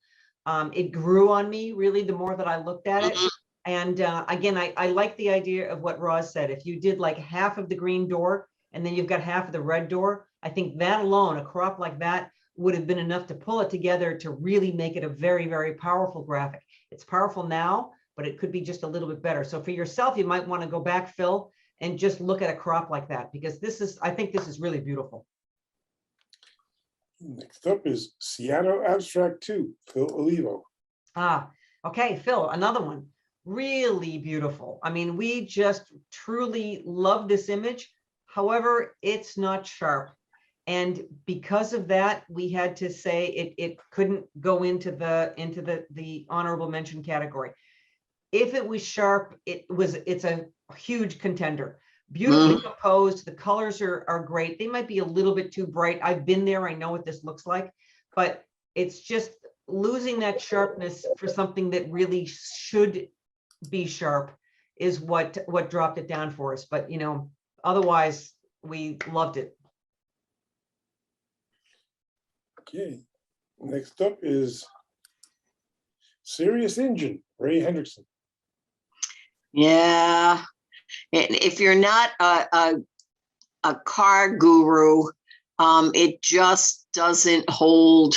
It grew on me really the more that I looked at it. And again, I like the idea of what Roz said. If you did like half of the green door and then you've got half of the red door, I think that alone, a crop like that, would have been enough to pull it together to really make it a very, very powerful graphic. It's powerful now, but it could be just a little bit better. So for yourself, you might want to go back, Phil, and just look at a crop like that, because I think this is really beautiful. Next up is Seattle Abstract 2, Phil Olivo. Okay, Phil, another one. Really beautiful. I mean, we just truly love this image. However, it's not sharp. And because of that, we had to say it couldn't go into the honorable mention category. If it was sharp, it's a huge contender. Beautifully composed. The colors are great. They might be a little bit too bright. I've been there. I know what this looks like, but it's just losing that sharpness for something that really should be sharp is what dropped it down for us. But you know, otherwise we loved it. Okay, next up is Serious Engine, Ray Hendrickson. Yeah, and if you're not a car guru, it just doesn't hold.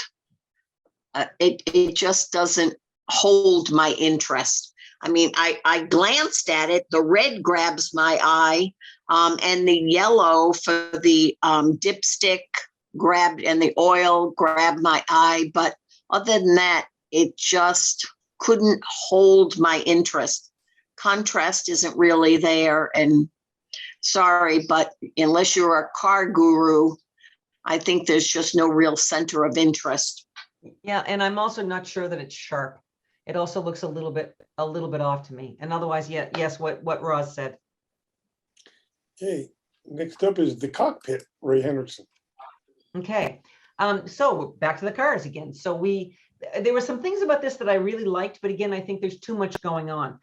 It just doesn't hold my interest. I mean, I glanced at it. The red grabs my eye, and the yellow for the dipstick grabbed, and the oil grabbed my eye. But other than that, it just couldn't hold my interest. Contrast isn't really there, and sorry, but unless you're a car guru, I think there's just no real center of interest. Yeah, and I'm also not sure that it's sharp. It also looks a little bit off to me. And otherwise, yeah, yes, what Roz said. Okay, next up is The Cockpit, Ray Hendrickson. Okay, so back to the cars again. So there were some things about this that I really liked, but again, I think there's too much going on.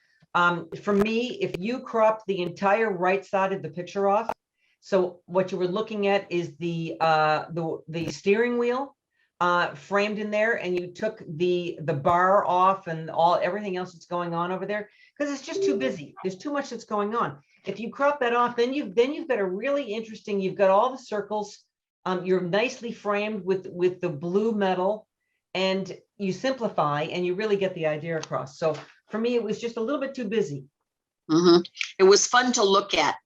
For me, if you cropped the entire right side of the picture off, so what you were looking at is the steering wheel framed in there, and you took the bar off and everything else that's going on over there, because it's just too busy. There's too much that's going on. If you crop that off, then you've got a really interesting. You've got all the circles. You're nicely framed with the blue metal, and you simplify and you really get the idea across. So for me, it was just a little bit too busy. It was fun to look at,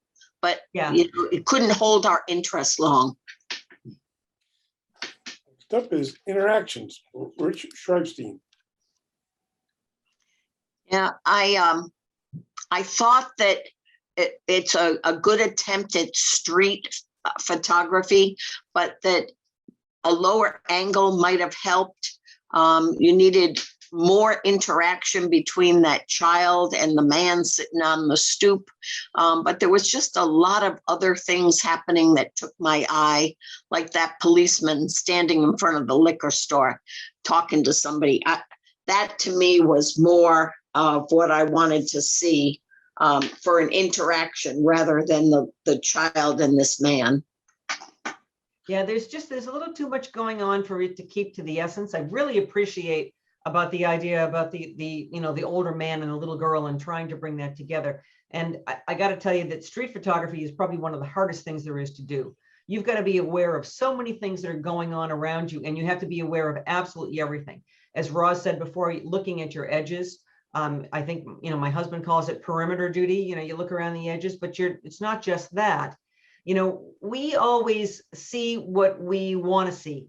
but yeah, it couldn't hold our interest long. Next up is Interactions, Rich Schreibstein. Yeah, I thought that it's a good attempt at street photography, but that a lower angle might have helped. You needed more interaction between that child and the man sitting on the stoop. But there was just a lot of other things happening that took my eye, like that policeman standing in front of the liquor store talking to somebody. That to me was more of what I wanted to see for an interaction rather than the child and this man. Yeah, there's a little too much going on for it to keep to the essence. I really appreciate about the idea about the older man and the little girl and trying to bring that together. And I got to tell you that street photography is probably one of the hardest things there is to do. You've got to be aware of so many things that are going on around you, and you have to be aware of absolutely everything. As Roz said before, looking at your edges. I think, my husband calls it perimeter duty. You look around the edges, but it's not just that. We always see what we want to see,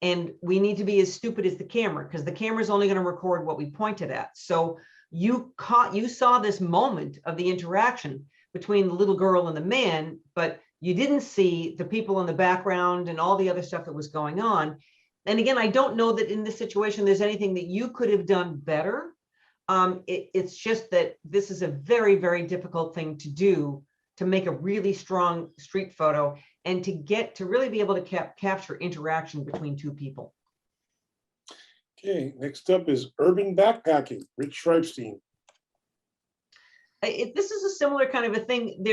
and we need to be as stupid as the camera, because the camera is only going to record what we pointed at. So you saw this moment of the interaction between the little girl and the man, but you didn't see the people in the background and all the other stuff that was going on. And again, I don't know that in this situation there's anything that you could have done better. It's just that this is a very, very difficult thing to do, to make a really strong street photo and to really be able to capture interaction between two people. Okay, next up is Urban Backpacking, Rich Schreibstein. This is a similar kind of a thing.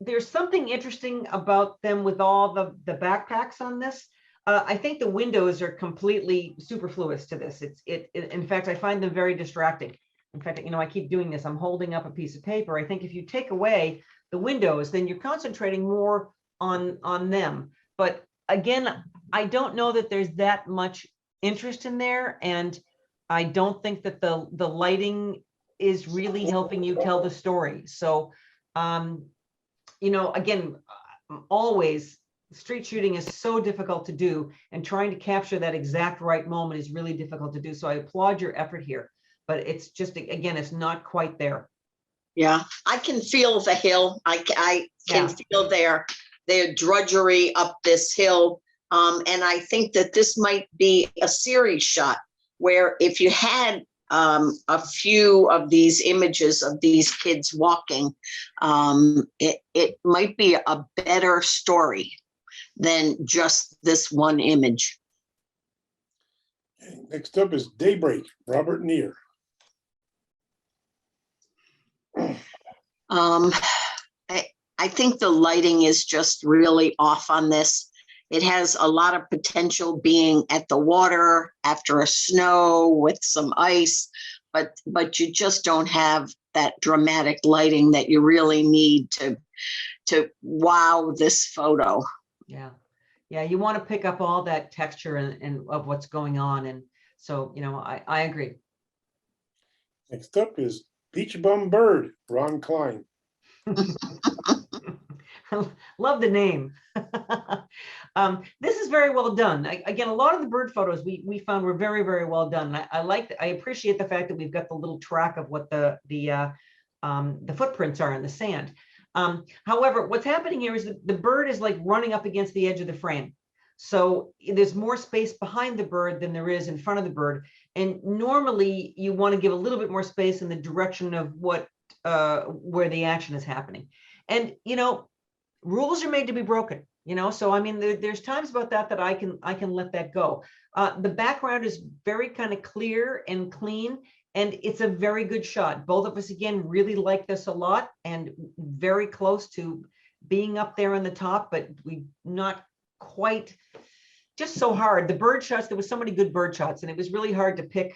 There's something interesting about them with all the backpacks on this. I think the windows are completely superfluous to this. In fact, I find them very distracting. In fact, I keep doing this. I'm holding up a piece of paper. I think if you take away the windows, then you're concentrating more on them. But again, I don't know that there's that much interest in there. And I don't think that the lighting is really helping you tell the story. So, you know, again, always street shooting is so difficult to do, and trying to capture that exact right moment is really difficult to do. So I applaud your effort here, but it's just, again, it's not quite there. Yeah, I can feel the hill. I can Yeah. feel their drudgery up this hill. And I think that this might be a series shot where if you had a few of these images of these kids walking, it might be a better story than just this one image. Okay, next up is Daybreak, Robert Neer. I think the lighting is just really off on this. It has a lot of potential being at the water after a snow with some ice, but you just don't have that dramatic lighting that you really need to wow this photo. Yeah. Yeah. You want to pick up all that texture and of what's going on. And so, you know, I agree. Next up is Beach Bum Bird, Ron Klein. Love the name. This is very well done. Again, a lot of the bird photos we found were very, very well done. I appreciate the fact that we've got the little track of what the footprints are in the sand. However, what's happening here is that the bird is like running up against the edge of the frame. So there's more space behind the bird than there is in front of the bird. And normally you want to give a little bit more space in the direction of what where the action is happening. And, you know, rules are made to be broken, you know, so I mean, there's times about that I can let that go. The background is very kind of clear and clean, and it's a very good shot. Both of us, again, really like this a lot, and very close to being up there on the top, but we not quite, just so hard. The bird shots, there was so many good bird shots, and it was really hard to pick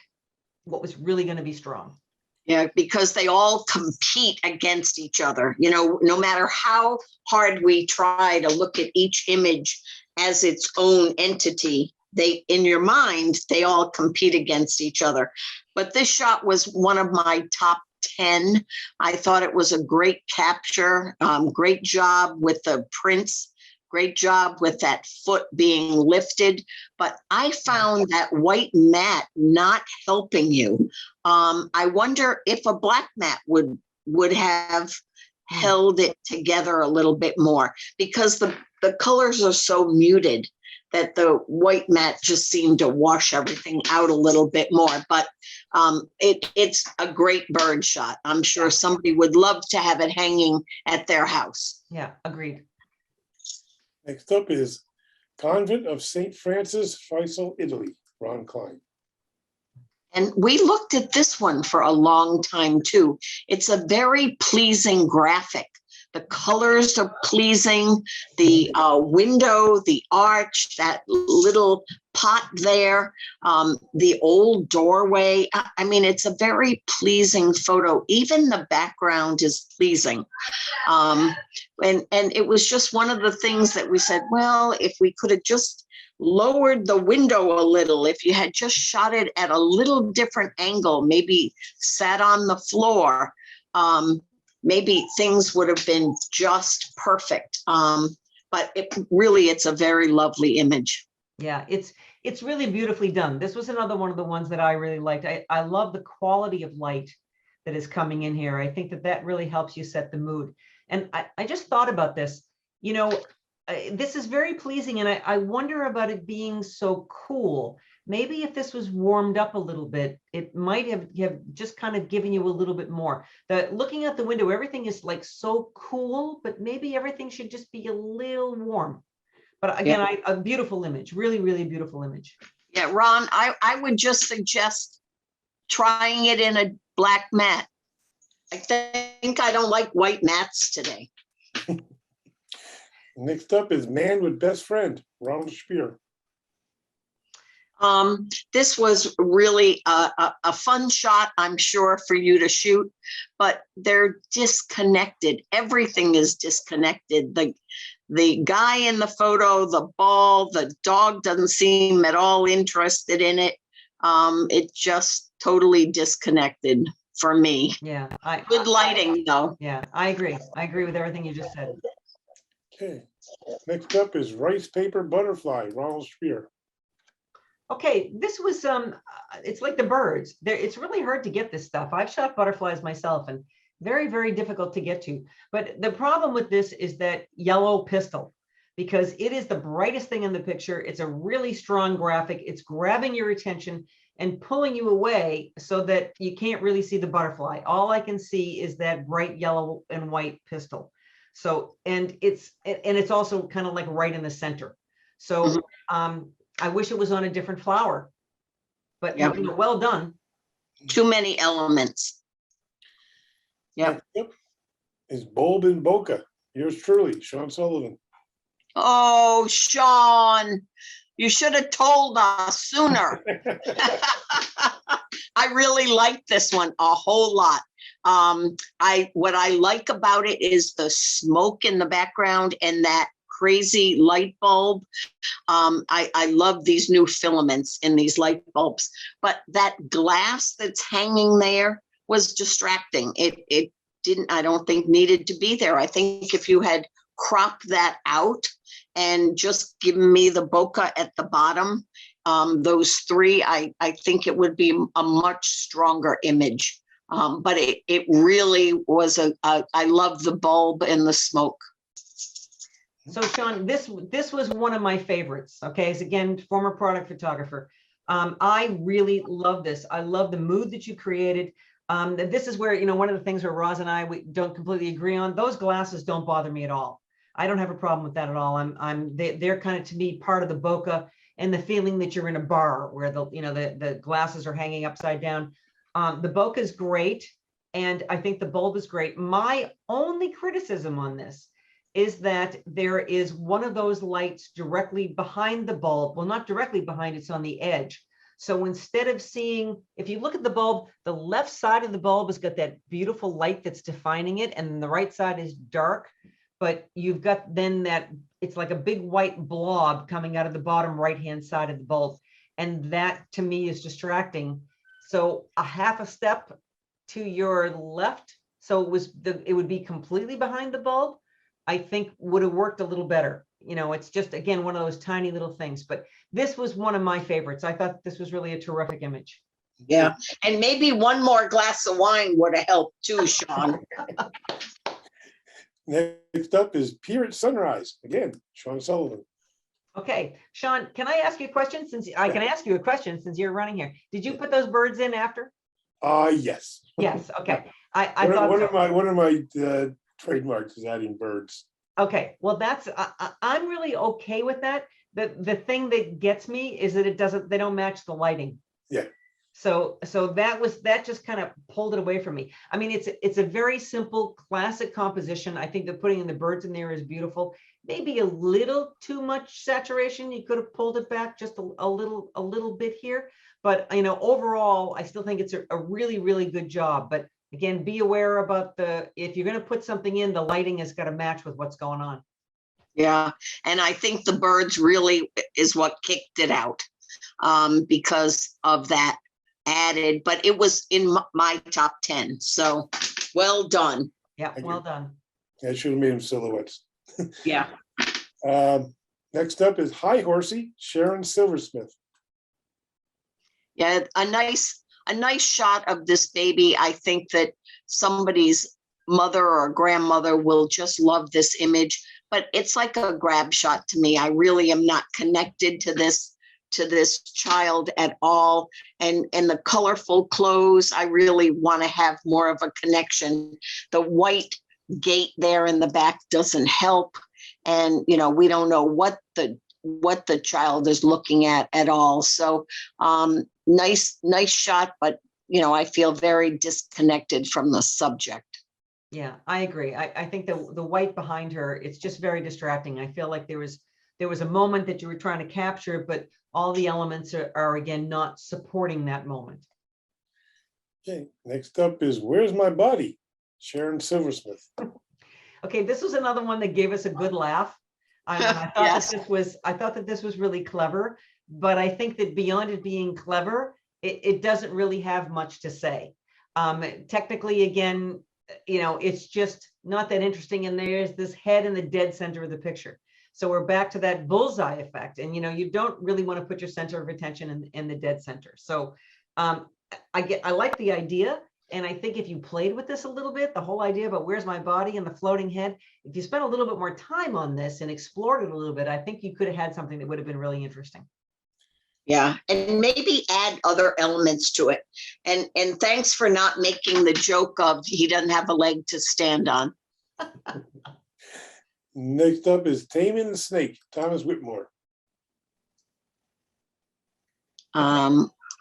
what was really going to be strong. Yeah, because they all compete against each other. You know, no matter how hard we try to look at each image as its own entity, in your mind, they all compete against each other. But this shot was one of my top 10. I thought it was a great capture. Great job with the prints. Great job with that foot being lifted. But I found that white mat not helping you. I wonder if a black mat would have held it together a little bit more, because the colors are so muted that the white mat just seemed to wash everything out a little bit more. But it's a great bird shot. I'm sure somebody would love to have it hanging at their house. Yeah, agreed. Next up is Convent of St. Francis, Faisal, Italy, Ron Klein. And we looked at this one for a long time too. It's a very pleasing graphic. The colors are pleasing. The window, the arch, that little pot there, the old doorway. I mean, it's a very pleasing photo. Even the background is pleasing. And it was just one of the things that we said, well, if we could have just lowered the window a little, if you had just shot it at a little different angle, maybe sat on the floor, maybe things would have been just perfect. But it's a very lovely image. Yeah, it's really beautifully done. This was another one of the ones that I really liked. I love the quality of light that is coming in here. I think that really helps you set the mood. And I just thought about this, you know, this is very pleasing, and I wonder about it being so cool. Maybe if this was warmed up a little bit, it might have just kind of given you a little bit more. Looking out the window, everything is like so cool, but maybe everything should just be a little warm. But again, a beautiful image, really, really beautiful image. Yeah, Ron, I would just suggest trying it in a black mat. I think I don't like white mats today. Next up is Man with Best Friend, Ronald Spear. This was really a fun shot, I'm sure, for you to shoot, but they're disconnected. Everything is disconnected. The guy in the photo, the ball, the dog doesn't seem at all interested in it. It just totally disconnected for me. Yeah, Good lighting though. yeah, I agree. I agree with everything you just said. Okay, next up is rice paper butterfly, Ronald Spear. Okay, this was it's like the birds. There, it's really hard to get this stuff. I've shot butterflies myself and very, very difficult to get to. But the problem with this is that yellow pistil, because it is the brightest thing in the picture. It's a really strong graphic. It's grabbing your attention and pulling you away so that you can't really see the butterfly. All I can see is that bright yellow and white pistil. So, and it's also kind of like right in the center. So, I wish it was on a different flower, but Yep. you know, well done. Too many elements. Yep. Next up is bulb in bokeh, yours truly, Sean Sullivan. Oh, Sean, you should have told us sooner. I really like this one a whole lot. What I like about it is the smoke in the background and that crazy light bulb. I love these new filaments in these light bulbs, but that glass that's hanging there was distracting. It didn't, I don't think needed to be there. I think if you had cropped that out and just given me the bokeh at the bottom, those three, I think it would be a much stronger image. But it really was I love the bulb and the smoke. So Sean, this was one of my favorites. Okay, as again, former product photographer. I really love this. I love the mood that you created. This is where, you know, one of the things where Roz and we don't completely agree on. Those glasses don't bother me at all. I don't have a problem with that at all. They're kind of, to me, part of the bokeh and the feeling that you're in a bar where the glasses are hanging upside down. The bokeh is great, and I think the bulb is great. My only criticism on this is that there is one of those lights directly behind the bulb. Well, not directly behind, it's on the edge. So instead of seeing, if you look at the bulb, the left side of the bulb has got that beautiful light that's defining it, and the right side is dark. But you've got then that, it's like a big white blob coming out of the bottom right-hand side of the bulb. And that to me is distracting. So a half a step to your left, so it would be completely behind the bulb, I think would have worked a little better. You know, it's just, again, one of those tiny little things, but this was one of my favorites. I thought this was really a terrific image. Yeah, and maybe one more glass of wine would have helped too, Sean. Next up is Pier at Sunrise, again, Sean Sullivan. Okay, Sean, can I ask you a question? Since I can ask you a question since you're running here. Did you put those birds in after? Yes. Yes. Okay. I thought one of my trademarks is adding birds. Okay, well, that's I'm really okay with that. The thing that gets me is that they don't match the lighting. Yeah. So that just kind of pulled it away from me. I mean, it's a very simple classic composition. I think that putting in the birds in there is beautiful. Maybe a little too much saturation. You could have pulled it back just a little bit here. But you know, overall, I still think it's a really, really good job. But again, be aware about if you're going to put something in, the lighting has got to match with what's going on. Yeah, and I think the birds really is what kicked it out, because of that added, but it was in my top 10. So well done. Yeah, well done. I should have made them silhouettes. Yeah. Next up is Hi Horsey, Sharon Silversmith. Yeah, a nice shot of this baby. I think that somebody's mother or grandmother will just love this image, but it's like a grab shot to me. I really am not connected to this child at all. And the colorful clothes, I really want to have more of a connection. The white gate there in the back doesn't help. And, you know, we don't know what the child is looking at all. So nice shot, but, you know, I feel very disconnected from the subject. Yeah, I agree. I think the white behind her, it's just very distracting. I feel like there was a moment that you were trying to capture, but all the elements are again not supporting that moment. Okay, next up is Where's My Body, Sharon Silversmith. Okay, this was another one that gave us a good laugh. I thought Yes. that this was really clever, but I think that beyond it being clever, it doesn't really have much to say. Technically, again, it's just not that interesting. And there's this head in the dead center of the picture. So we're back to that bullseye effect. And, you don't really want to put your center of attention in the dead center. So I like the idea. And I think if you played with this a little bit, the whole idea about where's my body and the floating head, if you spent a little bit more time on this and explored it a little bit, I think you could have had something that would have been really interesting. Yeah, and maybe add other elements to it. And thanks for not making the joke of he doesn't have a leg to stand on. Next up is Taming the Snake, Thomas Whitmore.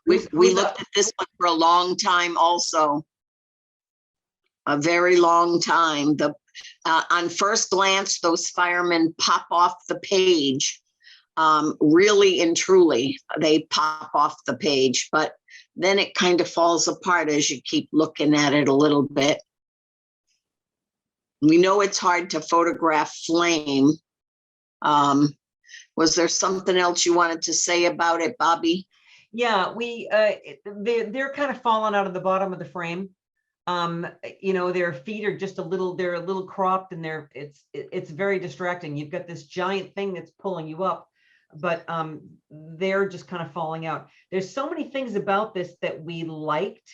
We looked at this one for a long time also. A very long time. On first glance, those firemen pop off the page. Really and truly, they pop off the page, but then it kind of falls apart as you keep looking at it a little bit. We know it's hard to photograph flame. Was there something else you wanted to say about it, Bobby? Yeah, they're kind of falling out of the bottom of the frame. Their feet are just they're a little cropped, and it's very distracting. You've got this giant thing that's pulling you up, but they're just kind of falling out. There's so many things about this that we liked.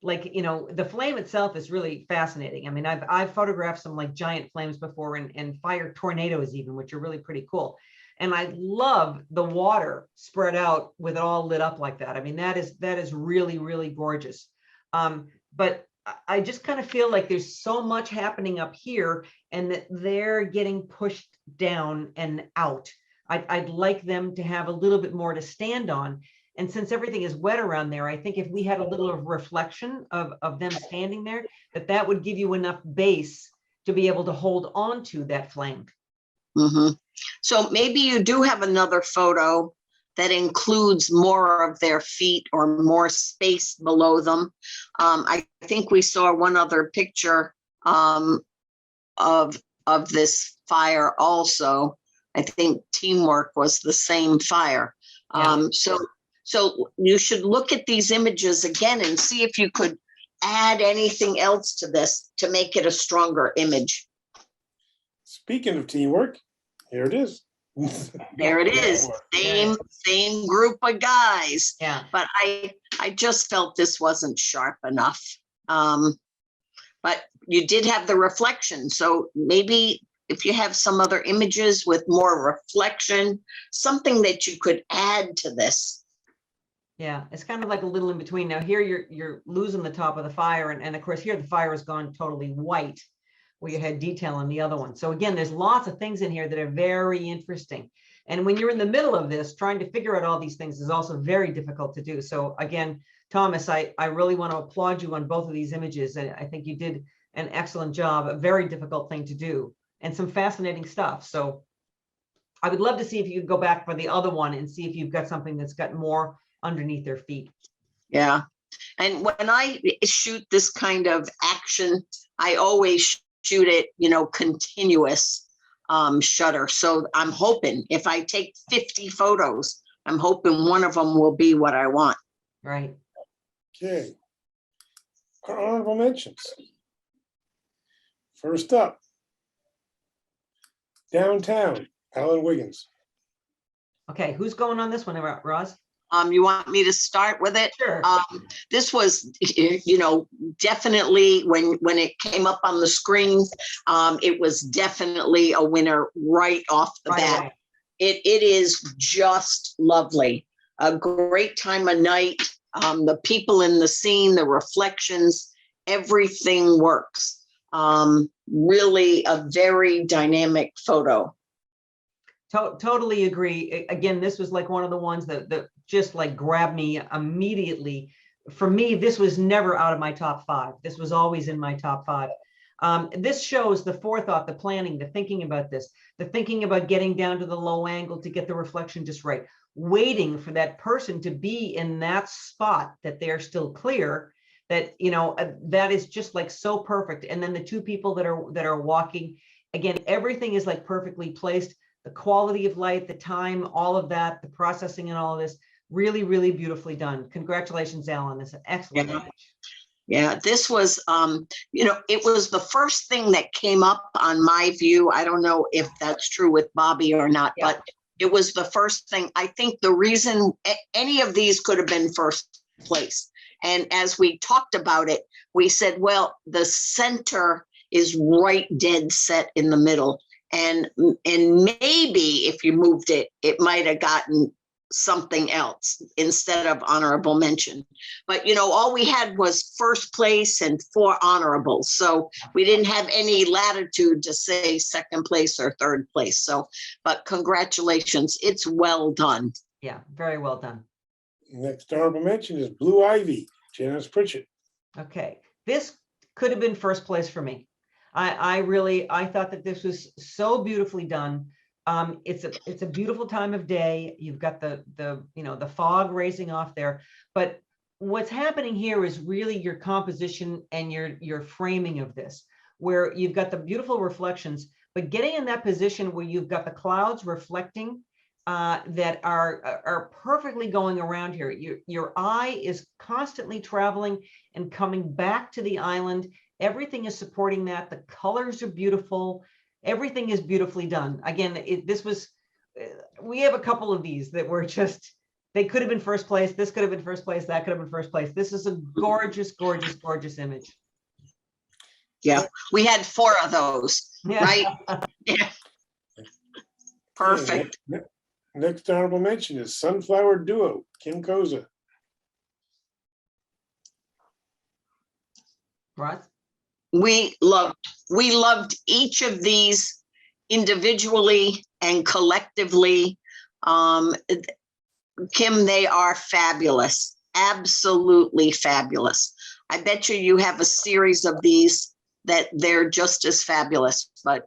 Like, the flame itself is really fascinating. I mean, I've photographed some like giant flames before, and fire tornadoes even, which are really pretty cool. And I love the water spread out with it all lit up like that. I mean, that is really, really gorgeous. But I just kind of feel like there's so much happening up here, and that they're getting pushed down and out. I'd like them to have a little bit more to stand on. And since everything is wet around there, I think if we had a little of reflection of them standing there, that would give you enough base to be able to hold on to that flame. Mm-hmm. So maybe you do have another photo that includes more of their feet or more space below them. I think we saw one other picture of this fire also. I think Teamwork was the same fire. Yeah. So you should look at these images again and see if you could add anything else to this to make it a stronger image. Speaking of teamwork, here it is. There it is. Same group of guys. Yeah. But I just felt this wasn't sharp enough. But you did have the reflection. So maybe if you have some other images with more reflection, something that you could add to this. Yeah, it's kind of like a little in between. Now here you're losing the top of the fire, and of course here the fire has gone totally white, where you had detail on the other one. So again, there's lots of things in here that are very interesting. And when you're in the middle of this, trying to figure out all these things is also very difficult to do. So again, Thomas, I really want to applaud you on both of these images. And I think you did an excellent job, a very difficult thing to do, and some fascinating stuff. So I would love to see if you could go back for the other one and see if you've got something that's got more underneath their feet. Yeah. And when I shoot this kind of action, I always shoot it, continuous shutter. So I'm hoping if I take 50 photos, I'm hoping one of them will be what I want. Right. Okay. Our honorable mentions. First up, Downtown, Alan Wiggins. Okay, who's going on this one, Roz? You want me to start with it? Sure. This was, definitely when it came up on the screen, it was definitely a winner right off the bat. Away. It is just lovely. A great time of night. The people in the scene, the reflections, everything works. Really a very dynamic photo. Totally agree. Again, this was like one of the ones that just like grabbed me immediately. For me, this was never out of my top 5. This was always in my top 5. This shows the forethought, the planning, the thinking about this, the thinking about getting down to the low angle to get the reflection just right, waiting for that person to be in that spot that they're still clear, that, that is just like so perfect. And then the two people that are walking, again, everything is like perfectly placed. The quality of light, the time, all of that, the processing and all of this Really, really beautifully done. Congratulations, Alan. It's an excellent Yeah. image. Yeah, this was, it was the first thing that came up on my view. I don't know if that's true with Bobby or not, Yeah. but it was the first thing. I think the reason any of these could have been first place. And as we talked about it, we said, well, the center is right dead set in the middle. And maybe if you moved it, it might have gotten something else instead of honorable mention. But all we had was first place and 4 honorables. So we didn't have any latitude to say second place or third place. So, but congratulations, it's well done. Yeah, very well done. Next honorable mention is Blue Ivy, Janice Pritchett. Okay, this could have been first place for me. I thought that this was so beautifully done. It's a beautiful time of day. You've got the fog raising off there, but what's happening here is really your composition and your framing of this, where you've got the beautiful reflections, but getting in that position where you've got the clouds reflecting that are perfectly going around here. Your eye is constantly traveling and coming back to the island. Everything is supporting that. The colors are beautiful. Everything is beautifully done. Again, we have a couple of these that were just, they could have been first place. This could have been first place. That could have been first place. This is a gorgeous, gorgeous, gorgeous image. Yeah, we had 4 of those, Yeah. right? Yeah. Perfect. Next honorable mention is Sunflower Duo, Kim Koza. Ross? We loved each of these individually and collectively. Kim, they are fabulous, absolutely fabulous. I bet you have a series of these that they're just as fabulous, but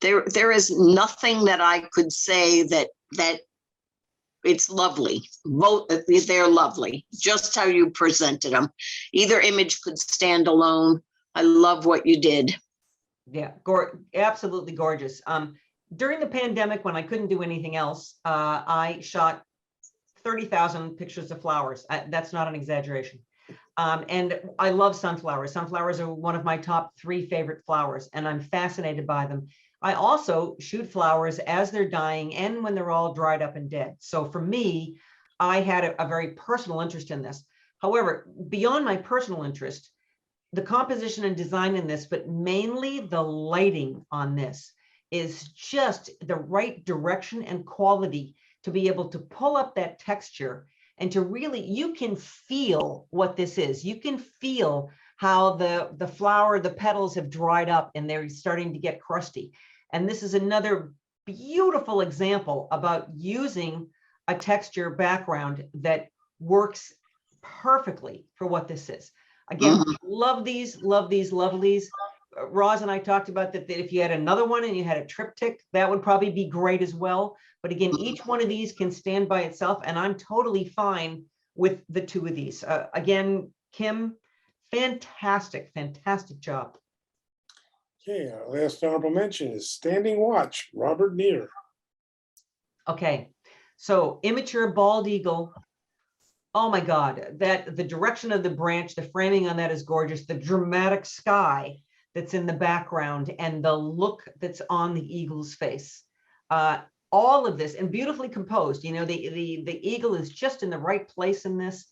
there is nothing that I could say that it's lovely. Both, they're lovely, just how you presented them. Either image could stand alone. I love what you did. Yeah, absolutely gorgeous. During the pandemic, when I couldn't do anything else, I shot 30,000 pictures of flowers. That's not an exaggeration. And I love sunflowers. Sunflowers are one of my top 3 favorite flowers, and I'm fascinated by them. I also shoot flowers as they're dying and when they're all dried up and dead. So for me, I had a very personal interest in this. However, beyond my personal interest, the composition and design in this, but mainly the lighting on this, is just the right direction and quality to be able to pull up that texture and to really, you can feel what this is. You can feel how the flower, the petals have dried up and they're starting to get crusty. And this is another beautiful example about using a texture background that works perfectly for what this is. Again, love these, love these, love these. Roz and I talked about that if you had another one and you had a triptych, that would probably be great as well. But again, each one of these can stand by itself, and I'm totally fine with the 2 of these. Again, Kim, fantastic, fantastic job. Okay, our last honorable mention is Standing Watch, Robert Neer. Okay, so immature bald eagle. Oh my God, that the direction of the branch, the framing on that is gorgeous. The dramatic sky that's in the background and the look that's on the eagle's face. All of this, and beautifully composed. The eagle is just in the right place in this.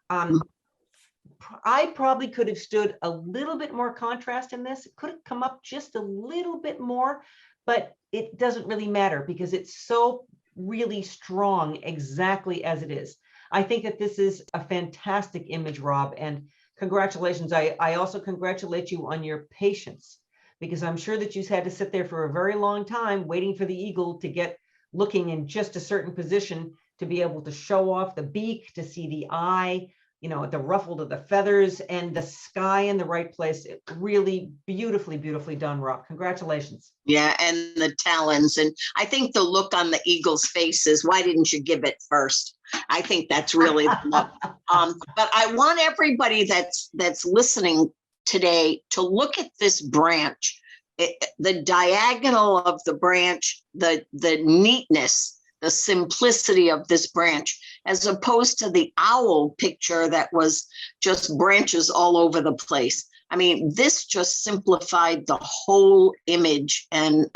I probably could have stood a little bit more contrast in this. It could have come up just a little bit more, but it doesn't really matter because it's so really strong exactly as it is. I think that this is a fantastic image, Rob, and congratulations. I also congratulate you on your patience, because I'm sure that you've had to sit there for a very long time waiting for the eagle to get looking in just a certain position to be able to show off the beak, to see the eye, the ruffle of the feathers and the sky in the right place. It really beautifully, beautifully done, Rob. Congratulations. Yeah, and the talons. And I think the look on the eagle's face is, why didn't you give it first? I think that's really the look. But I want everybody that's listening today to look at this branch. The diagonal of the branch, the neatness, the simplicity of this branch, as opposed to the owl picture that was just branches all over the place. I mean, this just simplified the whole image. And,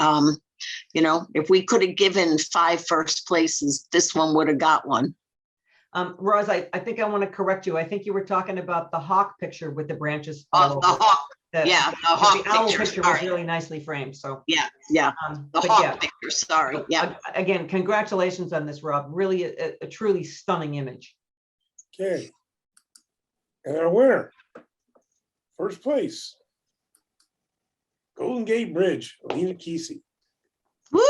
you know, if we could have given 5 first places, this one would have got one. Roz, I think I want to correct you. I think you were talking about the hawk picture with the branches. Oh, the hawk. Yeah, The hawk the owl picture. picture was really nicely framed. So Yeah. The but hawk yeah. picture. Sorry. So, Yeah. Again, congratulations on this, Rob. Really a truly stunning image. Okay. And our winner, first place, Golden Gate Bridge, Alina Kesey. Woo!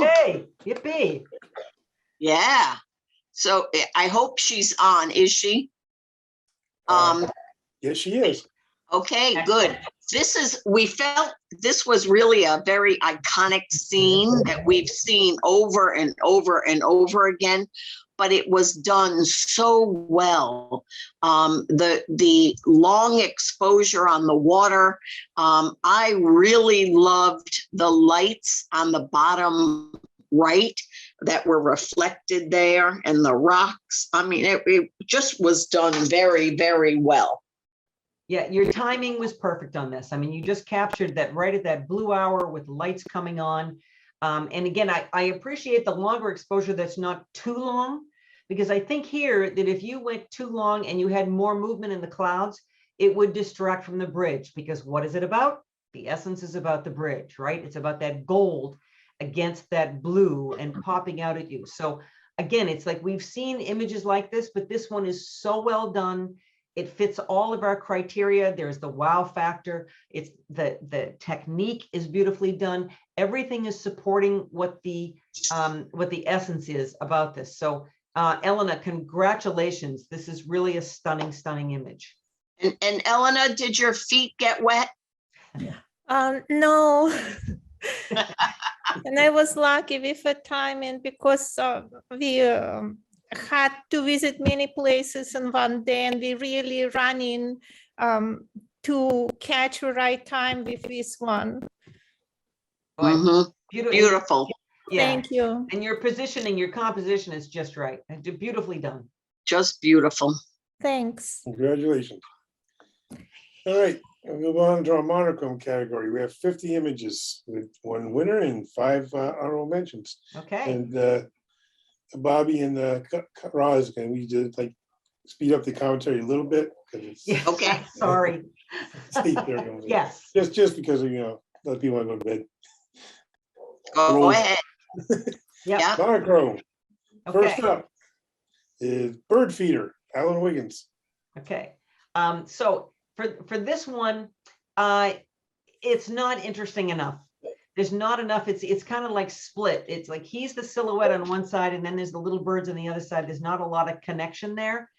Hey, yippee. Yeah. So I hope she's on. Is she? Yes, she is. Okay, good. We felt this was really a very iconic scene that we've seen over and over and over again, but it was done so well. The long exposure on the water. I really loved the lights on the bottom right that were reflected there, and the rocks. I mean, it just was done very, very well. Yeah, your timing was perfect on this. I mean, you just captured that right at that blue hour with lights coming on. And again, I appreciate the longer exposure that's not too long, because I think here that if you went too long and you had more movement in the clouds, it would distract from the bridge. Because what is it about? The essence is about the bridge, right? It's about that gold against that blue and popping out at you. So again, it's like we've seen images like this, but this one is so well done. It fits all of our criteria. There's the wow factor. It's the technique is beautifully done. Everything is supporting what the essence is about this. So Elena, congratulations. This is really a stunning, stunning image. And Elena, did your feet get wet? No. And I was lucky with the timing because we had to visit many places in one day, and we really running to catch the right time with this one. Beautiful. Yeah. Thank you. And your positioning, your composition is just right. Beautifully done. Just beautiful. Thanks. Congratulations. All right, we'll move on to our monochrome category. We have 50 images with 1 winner and 5 honorable mentions. Okay. And Bobby and Roz, can we just like speed up the commentary a little bit? Yeah. Okay. Sorry. Yes. Just because of, let people go to bed. Go ahead. Yeah. Monochrome. First Okay. up is Bird Feeder, Alan Wiggins. Okay. So for this one, it's not interesting enough. There's not enough. It's kind of like split. It's like he's the silhouette on one side, and then there's the little birds on the other side. There's not a lot of connection there.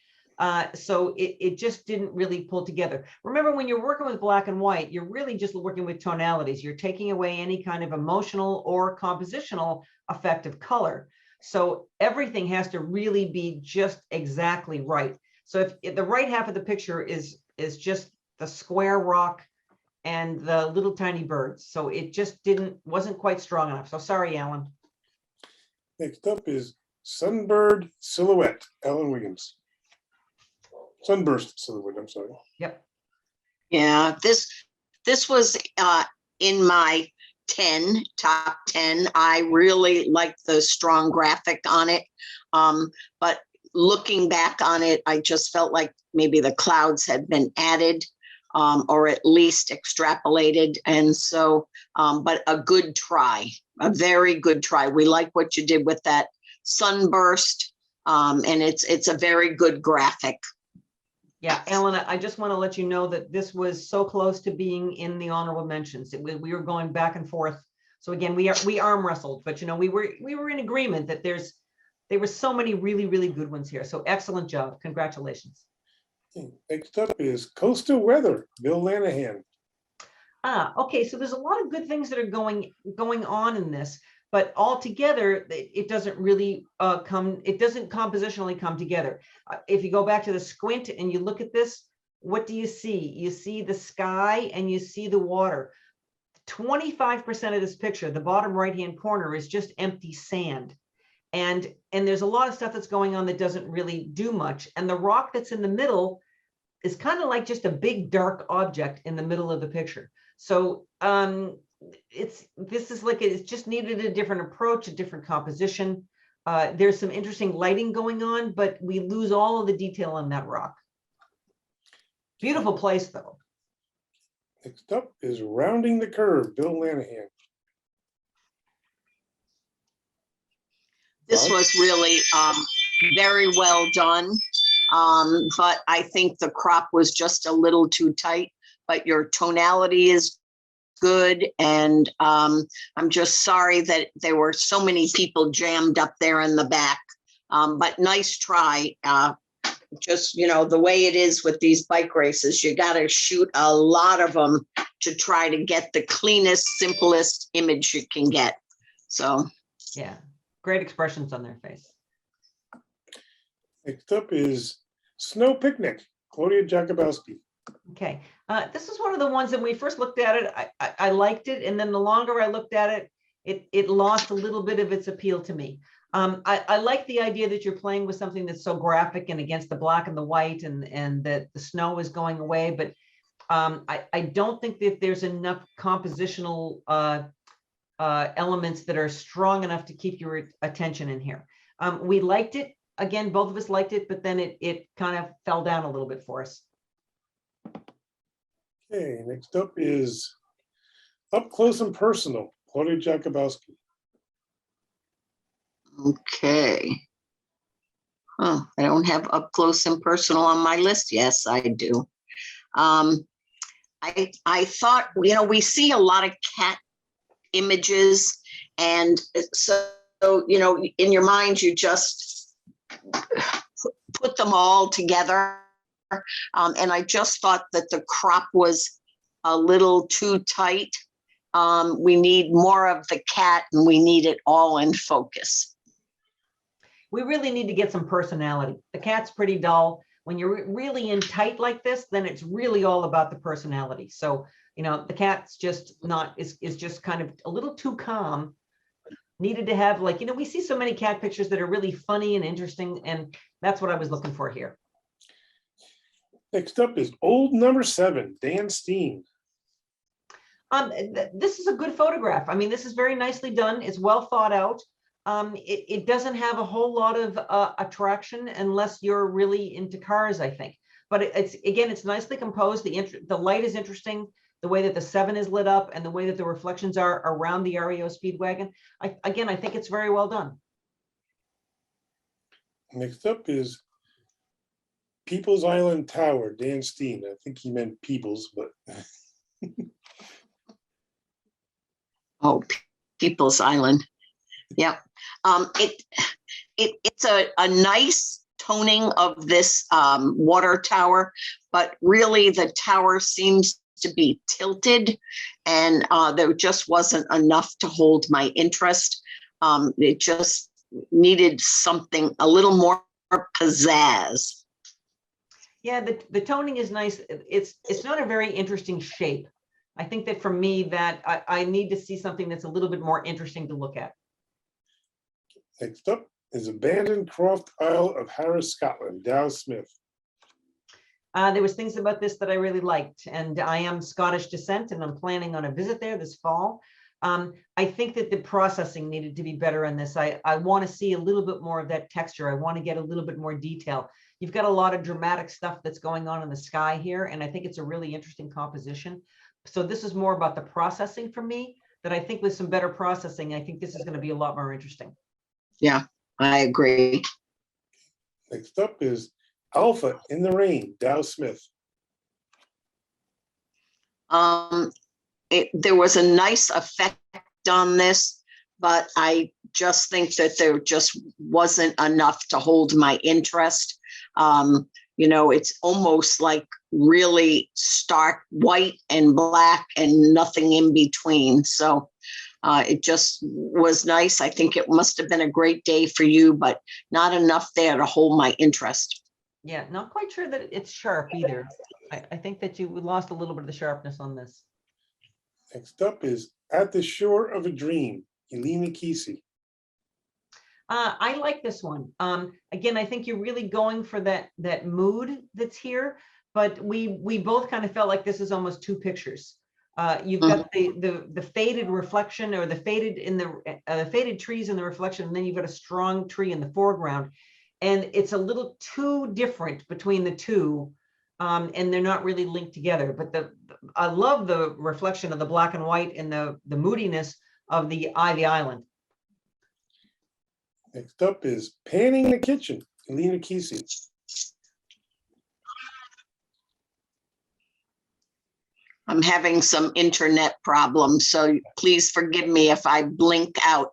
So it just didn't really pull together. Remember, when you're working with black and white, you're really just working with tonalities. You're taking away any kind of emotional or compositional effect of color. So everything has to really be just exactly right. So if the right half of the picture is just the square rock and the little tiny birds. So it just wasn't quite strong enough. So sorry, Alan. Next up is Sunbird Silhouette, Alan Wiggins. Sunburst Silhouette, I'm sorry. Yep. Yeah, this was in my top 10. I really liked the strong graphic on it. But looking back on it, I just felt like maybe the clouds had been added or at least extrapolated. And so, but a good try, a very good try. We like what you did with that sunburst, and it's a very good graphic. Yeah, Ellen, I just want to let you know that this was so close to being in the honorable mentions. We were going back and forth. So again, we arm wrestled, but we were in agreement that there were so many really, really good ones here. So excellent job. Congratulations. Next up is Coastal Weather, Bill Lanahan. Okay, so there's a lot of good things that are going on in this, but altogether, it doesn't really it doesn't compositionally come together. If you go back to the squint and you look at this, what do you see? You see the sky and you see the water. 25% of this picture, the bottom right-hand corner, is just empty sand. And there's a lot of stuff that's going on that doesn't really do much. And the rock that's in the middle is kind of like just a big dark object in the middle of the picture. So it's just needed a different approach, a different composition. There's some interesting lighting going on, but we lose all of the detail on that rock. Beautiful place though. Next up is Rounding the Curve, Bill Lanahan. This was really very well done. But I think the crop was just a little too tight, but your tonality is good. And I'm just sorry that there were so many people jammed up there in the back. But nice try. Just, you know, the way it is with these bike races, you got to shoot a lot of them to try to get the cleanest, simplest image you can get. So, yeah, great expressions on their face. Next up is Snow Picnic, Claudia Jakubowski. Okay, this is one of the ones that when we first looked at it, I liked it, and then the longer I looked at it, it lost a little bit of its appeal to me. I like the idea that you're playing with something that's so graphic and against the black and the white, and that the snow is going away, but I don't think that there's enough compositional elements that are strong enough to keep your attention in here. We liked it. Again, both of us liked it, but then it kind of fell down a little bit for us. Okay, next up is Up Close and Personal, Claudia Jakubowski. okay. Oh, I don't have up close and personal on my list. Yes, I do. I thought, you know, we see a lot of cat images, and so, you know, in your mind, you just put them all together. And I just thought that the crop was a little too tight. We need more of the cat, and we need it all in focus. We really need to get some personality. The cat's pretty dull. When you're really in tight like this, then it's really all about the personality. So, you know, the cat's just not, is just kind of a little too calm. Needed to have, like, you know, we see so many cat pictures that are really funny and interesting, and that's what I was looking for here. Next up is Old Number 7, Dan Steen. This is a good photograph. I mean, this is very nicely done. It's well thought out. It doesn't have a whole lot of attraction unless you're really into cars, I think. But it's nicely composed. The light is interesting. The way that the 7 is lit up and the way that the reflections are around the REO Speedwagon. I think it's very well done. Next up is People's Island Tower, Dan Steen. I think he meant People's, but. Oh, People's Island. Yep. It's a nice toning of this water tower, but really the tower seems to be tilted, and there just wasn't enough to hold my interest. It just needed something a little more pizzazz. Yeah, the toning is nice. It's not a very interesting shape. I think that for me, that I need to see something that's a little bit more interesting to look at. Next up is Abandoned Croft Isle of Harris, Scotland, Dow Smith. There was things about this that I really liked, and I am Scottish descent, and I'm planning on a visit there this fall. I think that the processing needed to be better in this. I want to see a little bit more of that texture. I want to get a little bit more detail. You've got a lot of dramatic stuff that's going on in the sky here, and I think it's a really interesting composition. So this is more about the processing for me, that I think with some better processing, I think this is going to be a lot more interesting. Yeah, I agree. Next up is Alpha in the Rain, Dow Smith. There was a nice effect on this, but I just think that there just wasn't enough to hold my interest. You know, it's almost like really stark white and black and nothing in between. So it just was nice. I think it must have been a great day for you, but not enough there to hold my interest. Yeah, not quite sure that it's sharp either. I think that you lost a little bit of the sharpness on this. Next up is At the Shore of a Dream, Elena Kesey. I like this one. Again, I think you're really going for that mood that's here, but we both kind of felt like this is almost two pictures. You've got the faded reflection, or the faded in the faded trees in the reflection, and then you've got a strong tree in the foreground, and it's a little too different between the two, and they're not really linked together. But I love the reflection of the black and white and the moodiness of the Ivy Island. Next up is Panning the Kitchen, Lena Kesey. I'm having some internet problems, so please forgive me if I blink out.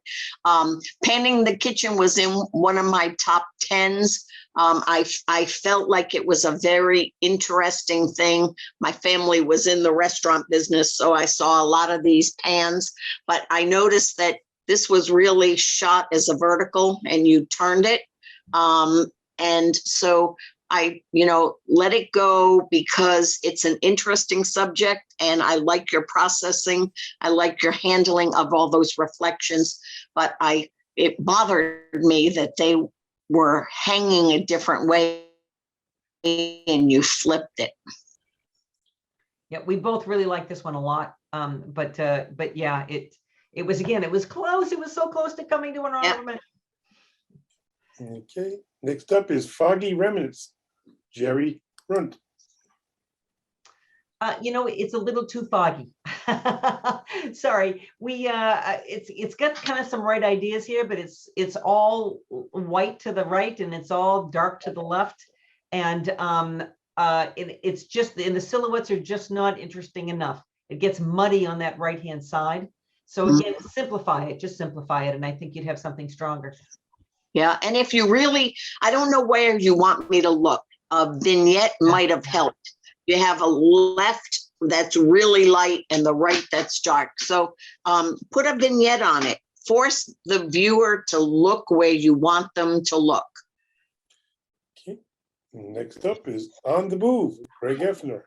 Painting the Kitchen was in one of my top 10s. I felt like it was a very interesting thing. My family was in the restaurant business, so I saw a lot of these pans, but I noticed that this was really shot as a vertical and you turned it. And so I, let it go because it's an interesting subject and I like your processing. I like your handling of all those reflections, but it bothered me that they were hanging a different way and you flipped it. Yeah, we both really like this one a lot. But yeah, it was, again, it was close. It was so close to coming to an honorable mention. Okay, next up is Foggy Remnants, Jerry Runt. It's a little too foggy. Sorry, it's got kind of some right ideas here, but it's all white to the right and it's all dark to the left, and it's just, and the silhouettes are just not interesting enough. It gets muddy on that right hand side. So again, simplify it, just simplify it, and I think you'd have something stronger. Yeah, and if you really, I don't know where you want me to look. A vignette might have helped. You have a left that's really light and the right that's dark. So put a vignette on it. Force the viewer to look where you want them to look. Okay, next up is On the Move, Greg Effner.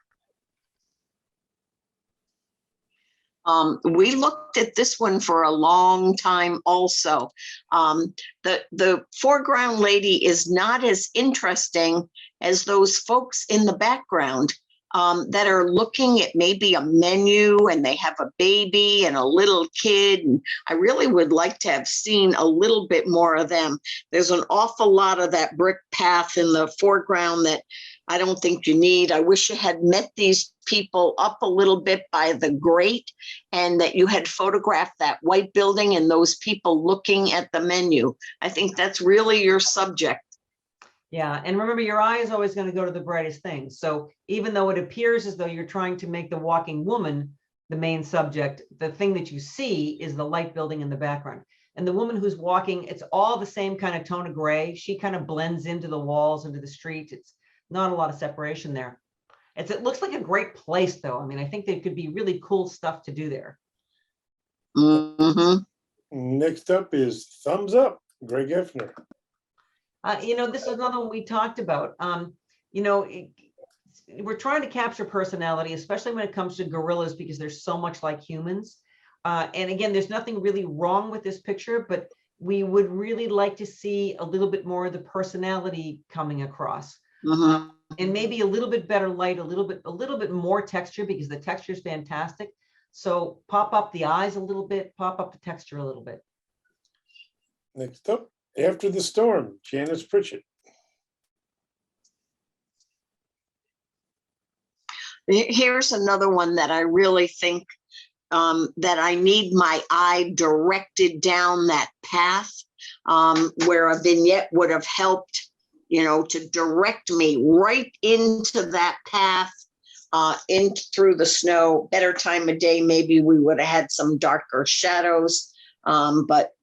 We looked at this one for a long time also. The foreground lady is not as interesting as those folks in the background that are looking at maybe a menu and they have a baby and a little kid. And I really would like to have seen a little bit more of them. There's an awful lot of that brick path in the foreground that I don't think you need. I wish you had met these people up a little bit by the grate and that you had photographed that white building and those people looking at the menu. I think that's really your subject. Yeah, and remember, your eye is always going to go to the brightest things. So even though it appears as though you're trying to make the walking woman the main subject, the thing that you see is the light building in the background. And the woman who's walking, it's all the same kind of tone of gray. She kind of blends into the walls, into the street. It's not a lot of separation there. It looks like a great place, though. I mean, I think there could be really cool stuff to do there. Next up is Thumbs Up, Greg Effner. This is another one we talked about. We're trying to capture personality, especially when it comes to gorillas, because they're so much like humans. And again, there's nothing really wrong with this picture, but we would really like to see a little bit more of the personality coming across. And maybe a little bit better light, a little bit more texture, because the texture is fantastic. So pop up the eyes a little bit, pop up the texture a little bit. Next up, After the Storm, Janice Pritchett. Here's another one that I really think that I need my eye directed down that path where a vignette would have helped, to direct me right into that path, in through the snow. Better time of day, maybe we would have had some darker shadows, but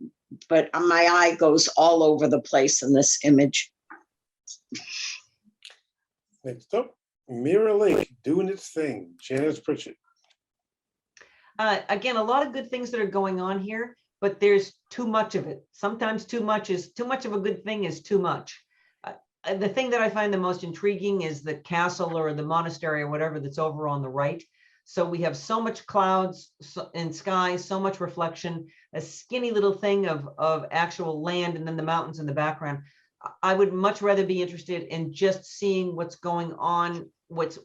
my eye goes all over the place in this image. Next up, Mirror Lake, Doing Its Thing, Janice Pritchett. Again, a lot of good things that are going on here, but there's too much of it. Sometimes too much of a good thing is too much. The thing that I find the most intriguing is the castle or the monastery or whatever that's over on the right. So we have so much clouds and sky, so much reflection, a skinny little thing of actual land, and then the mountains in the background. I would much rather be interested in just seeing what's going on, what's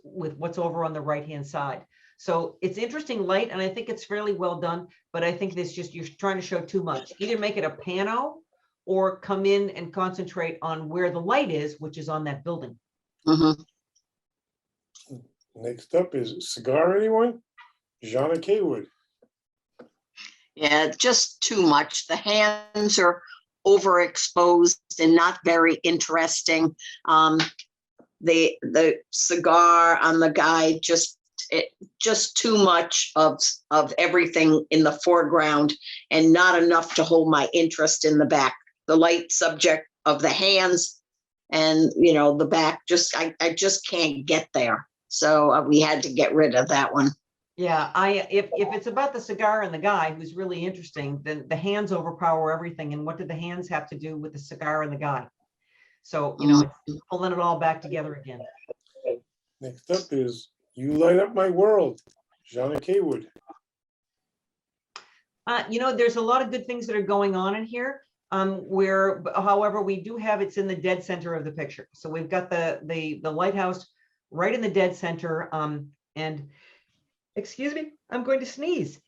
over on the right-hand side. So it's interesting light, and I think it's fairly well done, but I think this just, you're trying to show too much. Either make it a pano or come in and concentrate on where the light is, which is on that building. Mhm. Next up is cigar, anyone? Jana Kaywood. Yeah, just too much. The hands are overexposed and not very interesting. The cigar on the guy, just too much of everything in the foreground and not enough to hold my interest in the back. The light subject of the hands and, you know, the back, I just can't get there. So we had to get rid of that one. Yeah, if it's about the cigar and the guy who's really interesting, then the hands overpower everything. And what did the hands have to do with the cigar and the guy? So, you know, it's pulling it all back together again. Next up is You Light Up My World, Jana Kaywood. You know, there's a lot of good things that are going on in here. However, we do have, it's in the dead center of the picture. So we've got the lighthouse right in the dead center. And excuse me, I'm going to sneeze.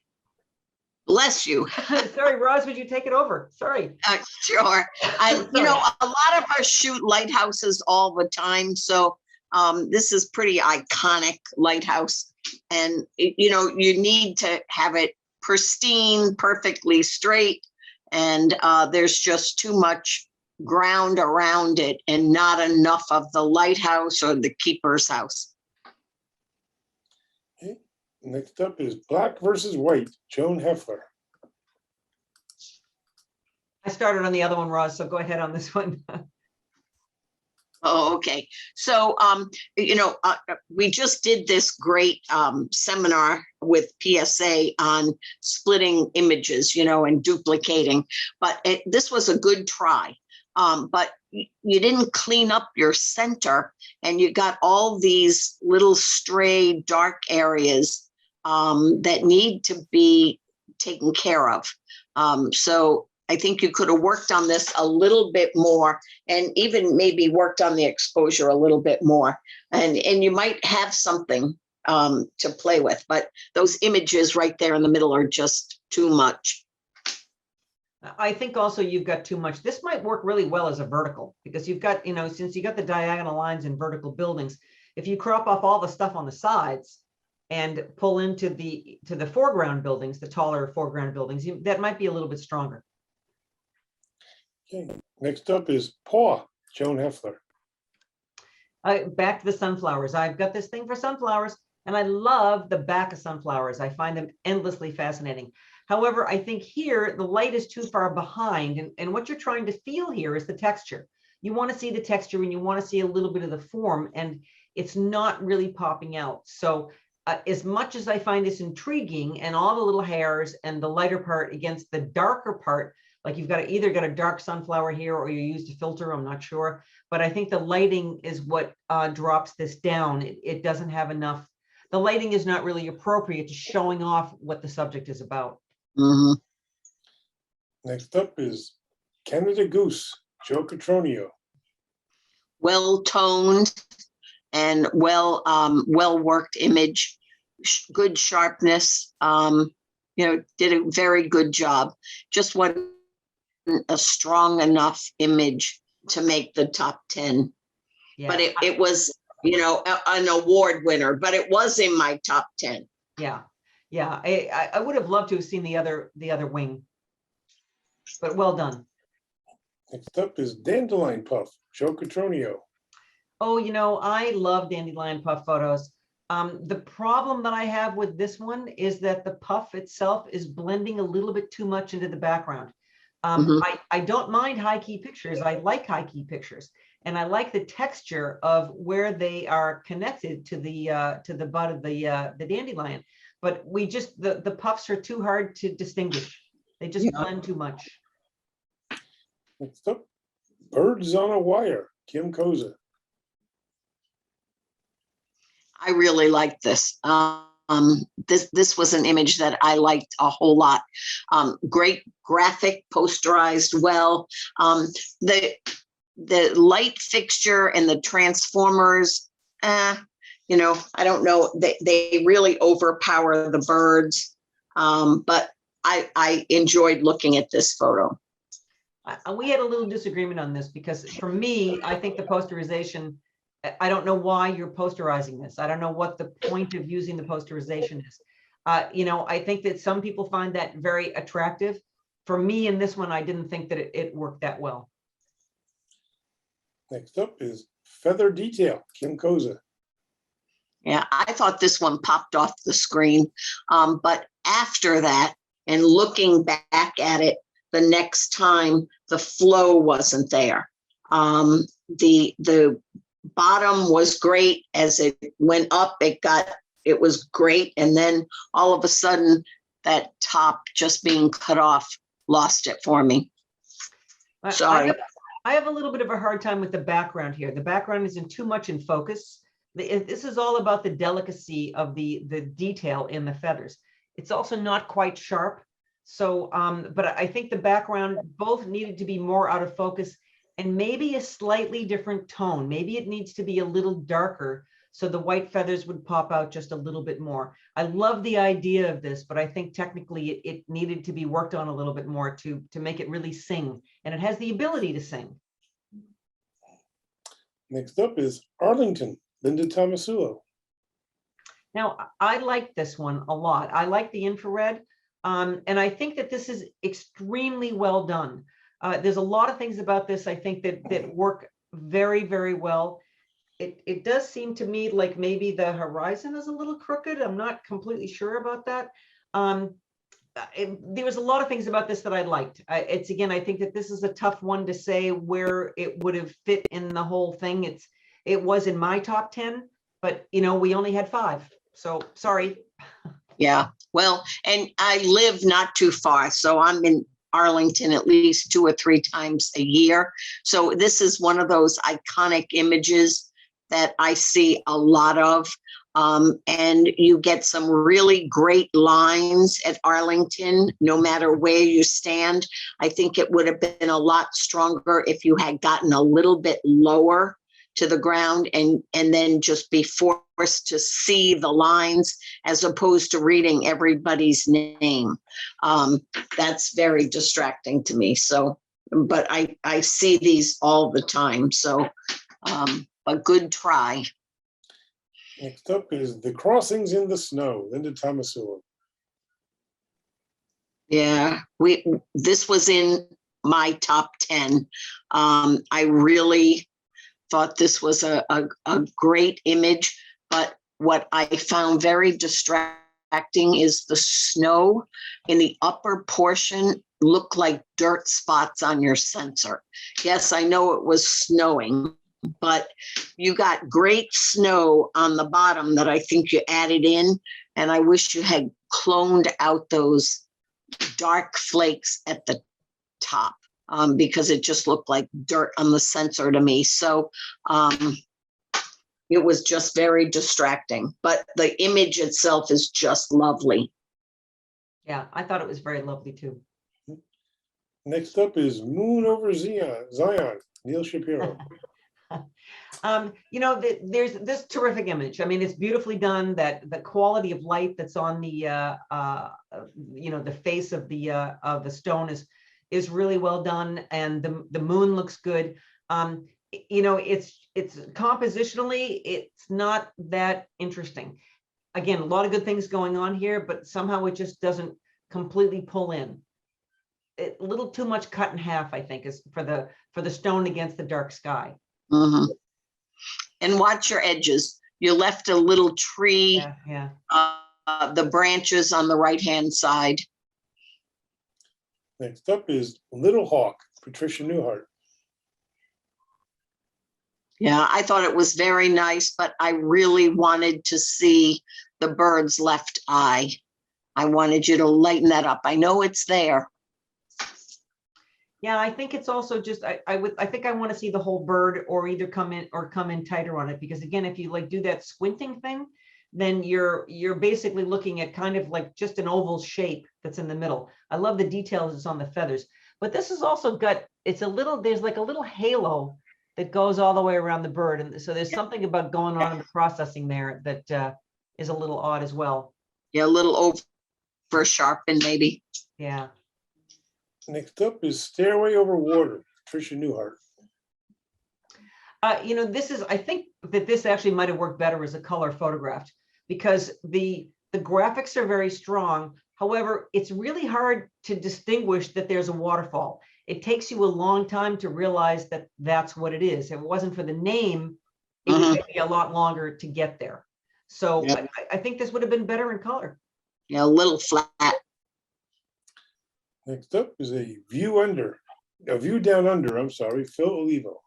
Bless you. Sorry, Roz, would you take it over? Sorry. Sure. You know, a lot of us shoot lighthouses all the time. So this is pretty iconic lighthouse. And, you know, you need to have it pristine, perfectly straight. And there's just too much ground around it and not enough of the lighthouse or the keeper's house. Okay. Next up is Black versus White, Joan Heffler. I started on the other one, Roz, so go ahead on this one. Oh, okay. So, you know, we just did this great seminar with PSA on splitting images, you know, and duplicating, but this was a good try. But you didn't clean up your center and you got all these little stray dark areas that need to be taken care of. So I think you could have worked on this a little bit more and even maybe worked on the exposure a little bit more. And you might have something to play with, but those images right there in the middle are just too much. I think also you've got too much. This might work really well as a vertical because you've got, you know, since you got the diagonal lines in vertical buildings, if you crop off all the stuff on the sides and pull into the foreground buildings, the taller foreground buildings, that might be a little bit stronger. Okay. Next up is Paw, Joan Heffler. Back to the sunflowers. I've got this thing for sunflowers and I love the back of sunflowers. I find them endlessly fascinating. However, I think here the light is too far behind and what you're trying to feel here is the texture. You want to see the texture and you want to see a little bit of the form and it's not really popping out. So as much as I find this intriguing and all the little hairs and the lighter part against the darker part, like you've got either got a dark sunflower here or you used a filter, I'm not sure. But I think the lighting is what drops this down. It doesn't have enough. The lighting is not really appropriate to showing off what the subject is about. Mm-hmm. Next up is Canada Goose, Joe Catronio. Well toned and well worked image, good sharpness. You know, did a very good job. Just wasn't a strong enough image to make the top 10. Yeah. But it was, you know, an award winner, but it was in my top 10. Yeah. Yeah, I would have loved to have seen the other wing, but well done. Next up is Dandelion Puff, Joe Catronio. Oh, you know, I love Dandelion Puff photos. The problem that I have with this one is that the puff itself is blending a little bit too much into the background. I don't mind high key pictures. I like high key pictures. And I like the texture of where they are connected to the bud of the dandelion. But we just, the puffs are too hard to distinguish. They just blend too much. Next up, Birds on a Wire, Kim Koza. I really like this. This was an image that I liked a whole lot. Great graphic, posterized well. The light fixture and the transformers, you know, I don't know, they really overpower the birds. But I enjoyed looking at this photo. We had a little disagreement on this because for me, I think the posterization, I don't know why you're posterizing this. I don't know what the point of using the posterization is. You know, I think that some people find that very attractive. For me, in this one, I didn't think that it worked that well. Next up is feather detail, Kim Koza. Yeah, I thought this one popped off the screen. But after that, and looking back at it, the next time the flow wasn't there. The bottom was great. As it went up, it was great. And then all of a sudden that top just being cut off lost it for me. Sorry. I have a little bit of a hard time with the background here. The background isn't too much in focus. This is all about the delicacy of the detail in the feathers. It's also not quite sharp. So, but I think the background both needed to be more out of focus and maybe a slightly different tone. Maybe it needs to be a little darker so the white feathers would pop out just a little bit more. I love the idea of this, but I think technically it needed to be worked on a little bit more to make it really sing. And it has the ability to sing. Next up is Arlington, Linda Tomasulo. Now, I like this one a lot. I like the infrared. And I think that this is extremely well done. There's a lot of things about this, I think, that work very, very well. It does seem to me like maybe the horizon is a little crooked. I'm not completely sure about that. There was a lot of things about this that I liked. It's again, I think that this is a tough one to say where it would have fit in the whole thing. It was in my top 10, but you know, we only had 5. So sorry. Yeah, well, and I live not too far, so I'm in Arlington at least 2 or 3 times a year. So this is one of those iconic images that I see a lot of. And you get some really great lines at Arlington, no matter where you stand. I think it would have been a lot stronger if you had gotten a little bit lower to the ground and then just be forced to see the lines as opposed to reading everybody's name. That's very distracting to me. So, but I see these all the time. So a good try. Next up is The Crossings in the Snow, Linda Tomasulo. Yeah, this was in my top 10. I really thought this was a great image, but what I found very distracting is the snow in the upper portion looked like dirt spots on your sensor. Yes, I know it was snowing, but you got great snow on the bottom that I think you added in, and I wish you had cloned out those dark flakes at the top. Because it just looked like dirt on the sensor to me. So it was just very distracting, but the image itself is just lovely. Yeah, I thought it was very lovely too. Next up is Moon over Zion, Neil Shapiro. You know, there's this terrific image. I mean, it's beautifully done. That the quality of light that's on the you know, the face of the stone is really well done, and the moon looks good. You know, it's compositionally, it's not that interesting. Again, a lot of good things going on here, but somehow it just doesn't completely pull in. A little too much cut in half, I think, is for the stone against the dark sky. Mm-hmm. And watch your edges. You left a little tree, Yeah. The branches on the right-hand side. Next up is Little Hawk, Patricia Newhart. Yeah, I thought it was very nice, but I really wanted to see the bird's left eye. I wanted you to lighten that up. I know it's there. Yeah, I think it's also just, I think I want to see the whole bird, or either come in tighter on it, because again, if you like do that squinting thing, then you're basically looking at kind of like just an oval shape that's in the middle. I love the details that's on the feathers, but this has also got, there's like a little halo that goes all the way around the bird. And so there's something about going on in the processing there that is a little odd as well. Yeah, a little over sharpened maybe. Yeah. Next up is Stairway Over Water, Tricia Newhart. I think that this actually might have worked better as a color photographed, because the graphics are very strong. However, it's really hard to distinguish that there's a waterfall. It takes you a long time to realize that that's what it is. If it wasn't for the name, it would take me a lot longer to get there. So Yep. I think this would have been better in color. Yeah, a little flat. Next up is a View Down Under, I'm sorry, Phil Olivo.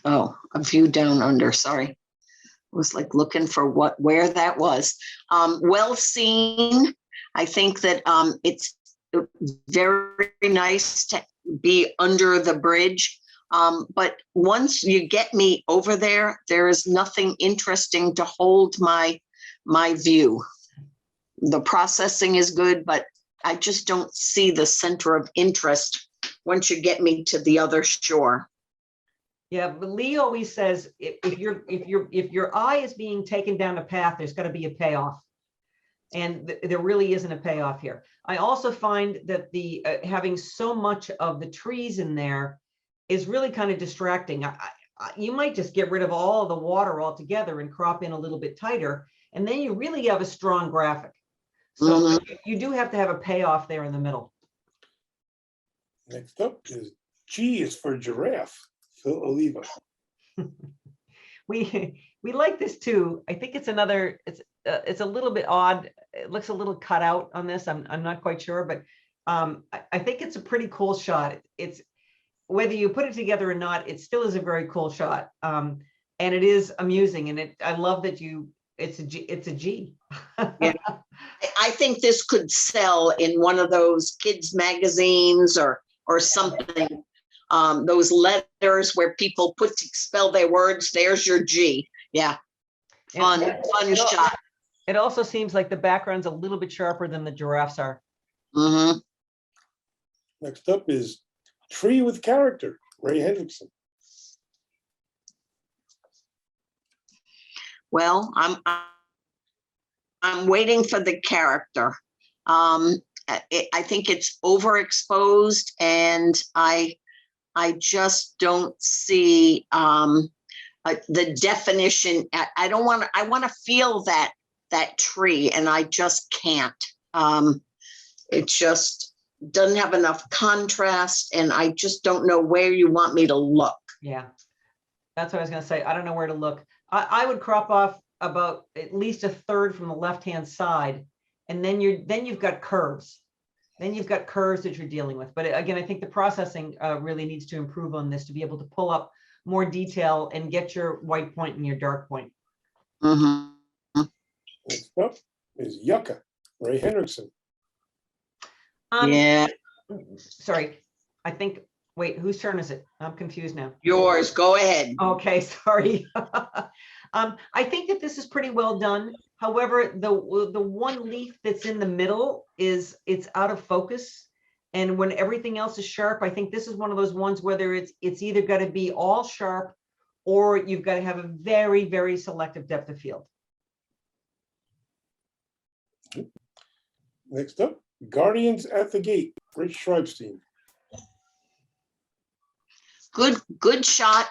Oh, a view down under, sorry. Was like looking for where that was. Well seen. I think that it's very nice to be under the bridge. But once you get me over there, there is nothing interesting to hold my view. The processing is good, but I just don't see the center of interest once you get me to the other shore. Yeah, but Lee always says if your eye is being taken down a path, there's got to be a payoff, and there really isn't a payoff here. I also find that the having so much of the trees in there is really kind of distracting. You might just get rid of all the water altogether and crop in a little bit tighter, and then you really have a strong graphic. So you do have to have a payoff there in the middle. Next up is G is for Giraffe, Phil Olivo. We like this too. I think it's another, it's a little bit odd. It looks a little cut out on this. I'm not quite sure, but I think it's a pretty cool shot. It's whether you put it together or not, it still is a very cool shot. And it is amusing. And I love that it's a G. Yeah. I think this could sell in one of those kids magazines or something. Those letters where people spell their words. There's your G. Yeah. Fun shot. It also seems like the background's a little bit sharper than the giraffes are. Next up is Tree with Character, Ray Hendrickson. Well, I'm waiting for the character. I think it's overexposed, and I just don't see the definition. I want to feel that tree, and I just can't. It just doesn't have enough contrast, and I just don't know where you want me to look. Yeah, that's what I was going to say. I don't know where to look. I would crop off about at least a third from the left-hand side, and then you've got curves. Then you've got curves that you're dealing with. But again, I think the processing really needs to improve on this to be able to pull up more detail and get your white point and your dark point. Next up is Yucca, Ray Hendrickson. Yeah. Sorry, wait, whose turn is it? I'm confused now. Yours, go ahead. Okay, sorry. I think that this is pretty well done. However, the one leaf that's in the middle it's out of focus. And when everything else is sharp, I think this is one of those ones where it's either got to be all sharp or you've got to have a very, very selective depth of field. Next up, Guardians at the Gate, Rich Schreibstein. Good shot.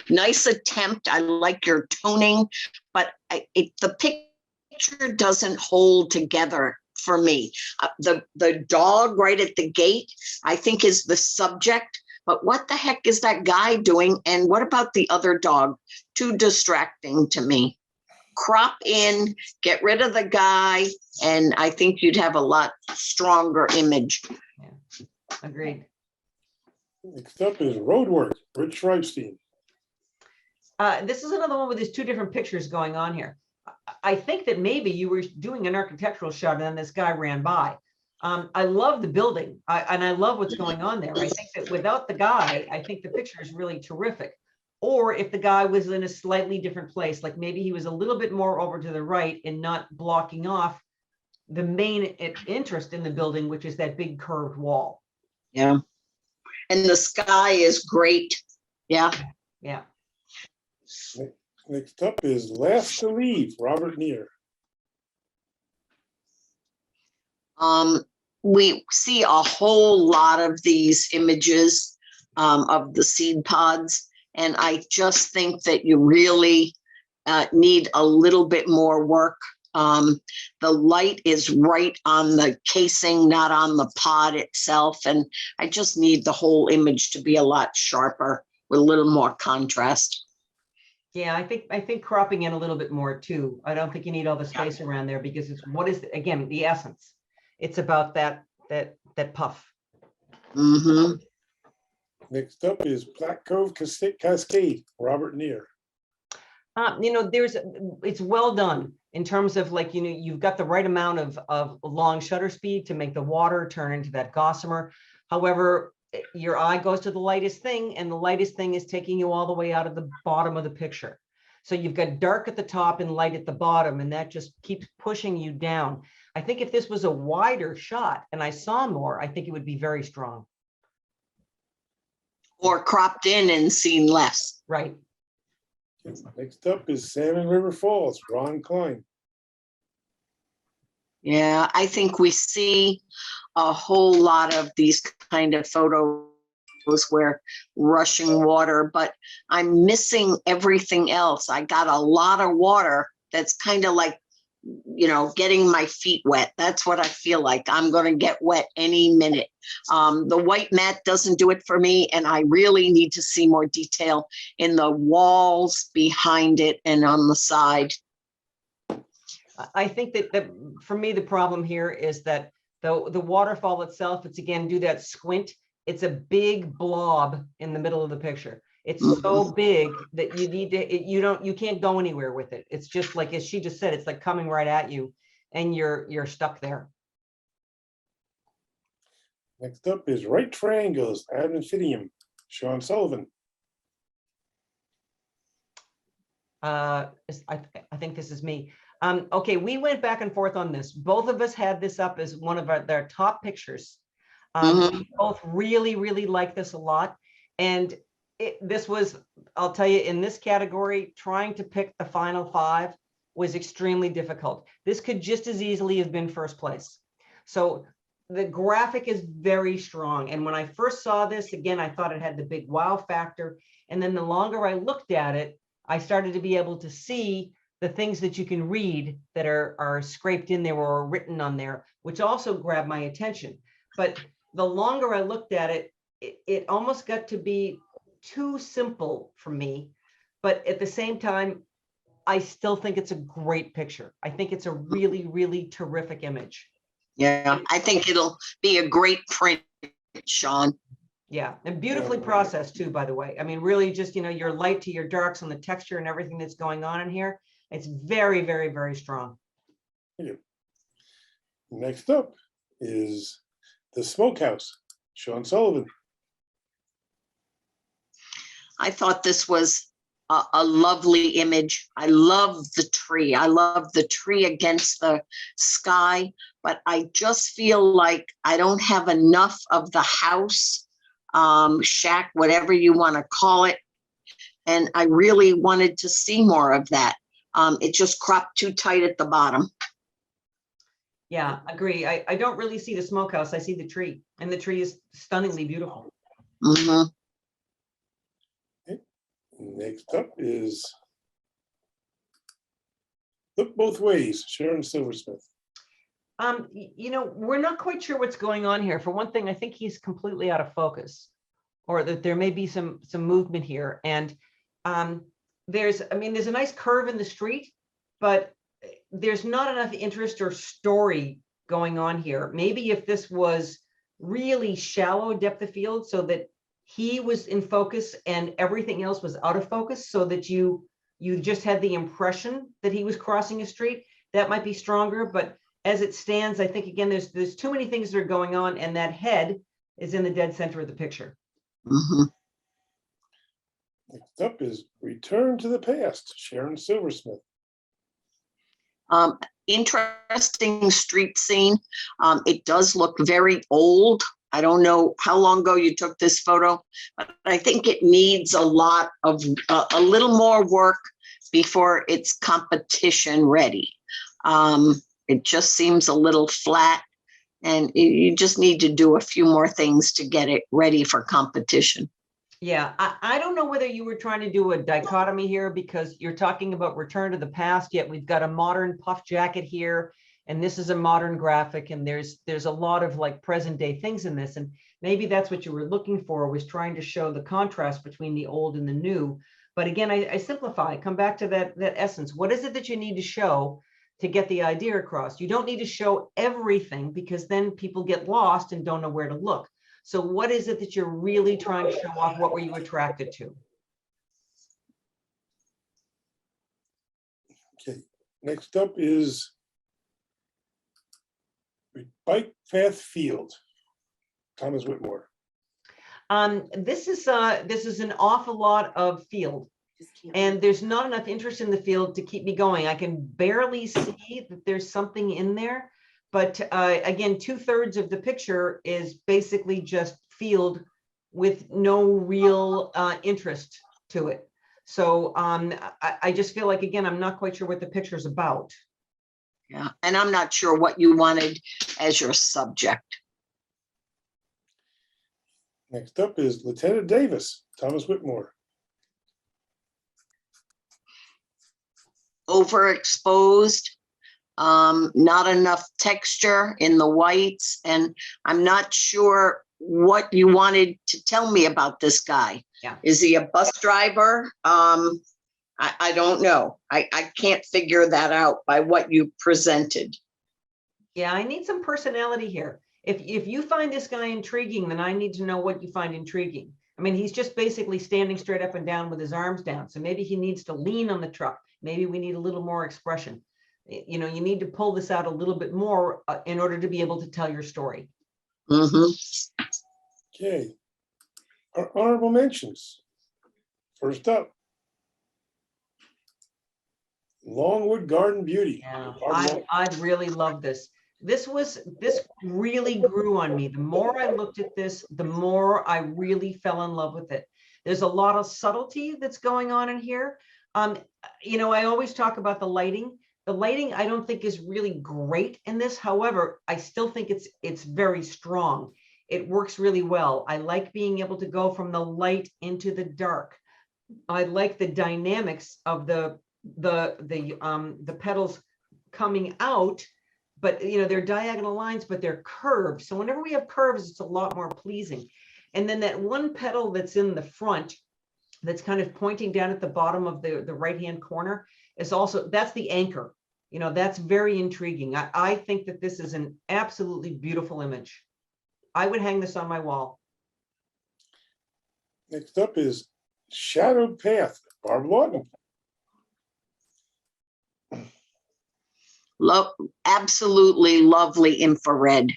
Nice attempt. I like your toning, but the picture doesn't hold together for me. The dog right at the gate, I think, is the subject, but what the heck is that guy doing? And what about the other dog? Too distracting to me. Crop in, get rid of the guy, and I think you'd have a lot stronger image. Yeah, agreed. Next up is Roadwork, Rich Schreibstein. This is another one with these two different pictures going on here. I think that maybe you were doing an architectural shot and then this guy ran by. I love the building and I love what's going on there. I think that without the guy, I think the picture is really terrific. or if the guy was in a slightly different place, like maybe he was a little bit more over to the right and not blocking off the main interest in the building, which is that big curved wall. Yeah. And the sky is great. Yeah. Yeah. Next up is Last to Leave, Robert Neer. We see a whole lot of these images of the seed pods, and I just think that you really need a little bit more work. The light is right on the casing, not on the pod itself, and I just need the whole image to be a lot sharper with a little more contrast. Yeah, I think cropping in a little bit more too. I don't think you need all the space around there because it's what is, again, the essence. It's about that puff. Mm-hmm. Next up is Black Cove Cascade, Robert Neer. You know, it's well done in terms of, like, you know, you've got the right amount of long shutter speed to make the water turn into that gossamer. However, your eye goes to the lightest thing, and the lightest thing is taking you all the way out of the bottom of the picture. So you've got dark at the top and light at the bottom, and that just keeps pushing you down. I think if this was a wider shot and I saw more, I think it would be very strong. Or cropped in and seen less. Right. Next up is Salmon River Falls, Ron Klein. Yeah, I think we see a whole lot of these kind of photos where rushing water, but I'm missing everything else. I got a lot of water that's kind of like, you know, getting my feet wet. That's what I feel like. I'm going to get wet any minute. The white mat doesn't do it for me, and I really need to see more detail in the walls behind it and on the side. I think that for me, the problem here is that the waterfall itself, it's, again, do that squint. It's a big blob in the middle of the picture. It's so big that you need to, you can't go anywhere with it. It's just like, as she just said, it's like coming right at you and you're stuck there. Next up is Right Triangles, Ad Infinitum, Sean Sullivan. I think this is me. Okay, we went back and forth on this. Both of us had this up as one of their top pictures. We both really, really like this a lot. And this was, I'll tell you, in this category, trying to pick the final 5 was extremely difficult. This could just as easily have been first place. So the graphic is very strong. And when I first saw this, again, I thought it had the big wow factor. And then the longer I looked at it, I started to be able to see the things that you can read that are scraped in there or written on there, which also grabbed my attention. But the longer I looked at it, it almost got to be too simple for me. But at the same time, I still think it's a great picture. I think it's a really, really terrific image. Yeah, I think it'll be a great print, Sean. Yeah, and beautifully processed too, by the way. I mean, really just, you know, your light to your darks and the texture and everything that's going on in here. It's very, very, very strong. Thank you. Next up is The Smokehouse, Sean Sullivan. I thought this was a lovely image. I love the tree. I love the tree against the sky, but I just feel like I don't have enough of the house, shack, whatever you want to call it. And I really wanted to see more of that. It just cropped too tight at the bottom. Yeah, agree. I don't really see the smokehouse. I see the tree, and the tree is stunningly beautiful. Mm-hmm. Next up is Look Both Ways, Sharon Silversmith. You know, we're not quite sure what's going on here. For one thing, I think he's completely out of focus, or that there may be some movement here. And there's a nice curve in the street, but there's not enough interest or story going on here. Maybe if this was really shallow depth of field, so that he was in focus and everything else was out of focus, so that you just had the impression that he was crossing a street, that might be stronger. But as it stands, I think, again, there's too many things that are going on, and that head is in the dead center of the picture. Mm-hmm. Next up is Return to the Past, Sharon Silversmith. Interesting street scene. It does look very old. I don't know how long ago you took this photo, but I think it needs a lot of, a little more work before it's competition ready. It just seems a little flat, and you just need to do a few more things to get it ready for competition. Yeah, I don't know whether you were trying to do a dichotomy here, because you're talking about return to the past, yet we've got a modern puff jacket here, and this is a modern graphic, and there's a lot of like present day things in this, and maybe that's what you were looking for, was trying to show the contrast between the old and the new. But again, I simplify, come back to that essence. What is it that you need to show to get the idea across? You don't need to show everything, because then people get lost and don't know where to look. So what is it that you're really trying to show off? What were you attracted to? Okay, next up is Bike Path Field, Thomas Whitmore. This is an awful lot of field, and there's not enough interest in the field to keep me going. I can barely see that there's something in there. But again, 2/3 of the picture is basically just field with no real interest to it. So I just feel like, again, I'm not quite sure what the picture is about. Yeah, and I'm not sure what you wanted as your subject. Next up is Lieutenant Davis, Thomas Whitmore. Overexposed. Not enough texture in the whites, and I'm not sure what you wanted to tell me about this guy. Yeah. Is he a bus driver? I don't know. I can't figure that out by what you presented. Yeah, I need some personality here. If you find this guy intriguing, then I need to know what you find intriguing. I mean, he's just basically standing straight up and down with his arms down. So maybe he needs to lean on the truck. Maybe we need a little more expression. You know, you need to pull this out a little bit more in order to be able to tell your story. Mm-hmm. Okay, our honorable mentions. First up, Longwood Garden Beauty. Yeah, I really love this. This really grew on me. The more I looked at this, the more I really fell in love with it. There's a lot of subtlety that's going on in here. You know, I always talk about the lighting. The lighting, I don't think, is really great in this. However, I still think it's very strong. It works really well. I like being able to go from the light into the dark. I like the dynamics of the petals coming out, but you know, they're diagonal lines, but they're curved. So whenever we have curves, it's a lot more pleasing. And then that one petal that's in the front, that's kind of pointing down at the bottom of the right-hand corner, is also, that's the anchor. You know, that's very intriguing. I think that this is an absolutely beautiful image. I would hang this on my wall. Next up is Shadowed Path, Barb Lawton. Absolutely lovely infrared.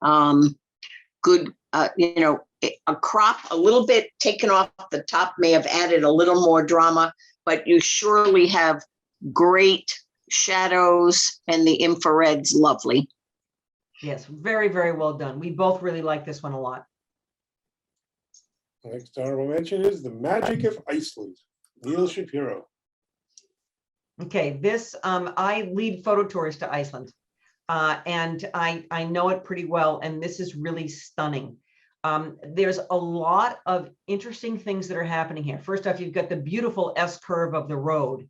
Good, you know, a crop a little bit taken off the top may have added a little more drama, but you surely have great shadows, and the infrared's lovely. Yes, very, very well done. We both really like this one a lot. Next honorable mention is The Magic of Iceland, Neil Shapiro. Okay, this, I lead photo tours to Iceland, and I know it pretty well, and this is really stunning. There's a lot of interesting things that are happening here. First off, you've got the beautiful S-curve of the road.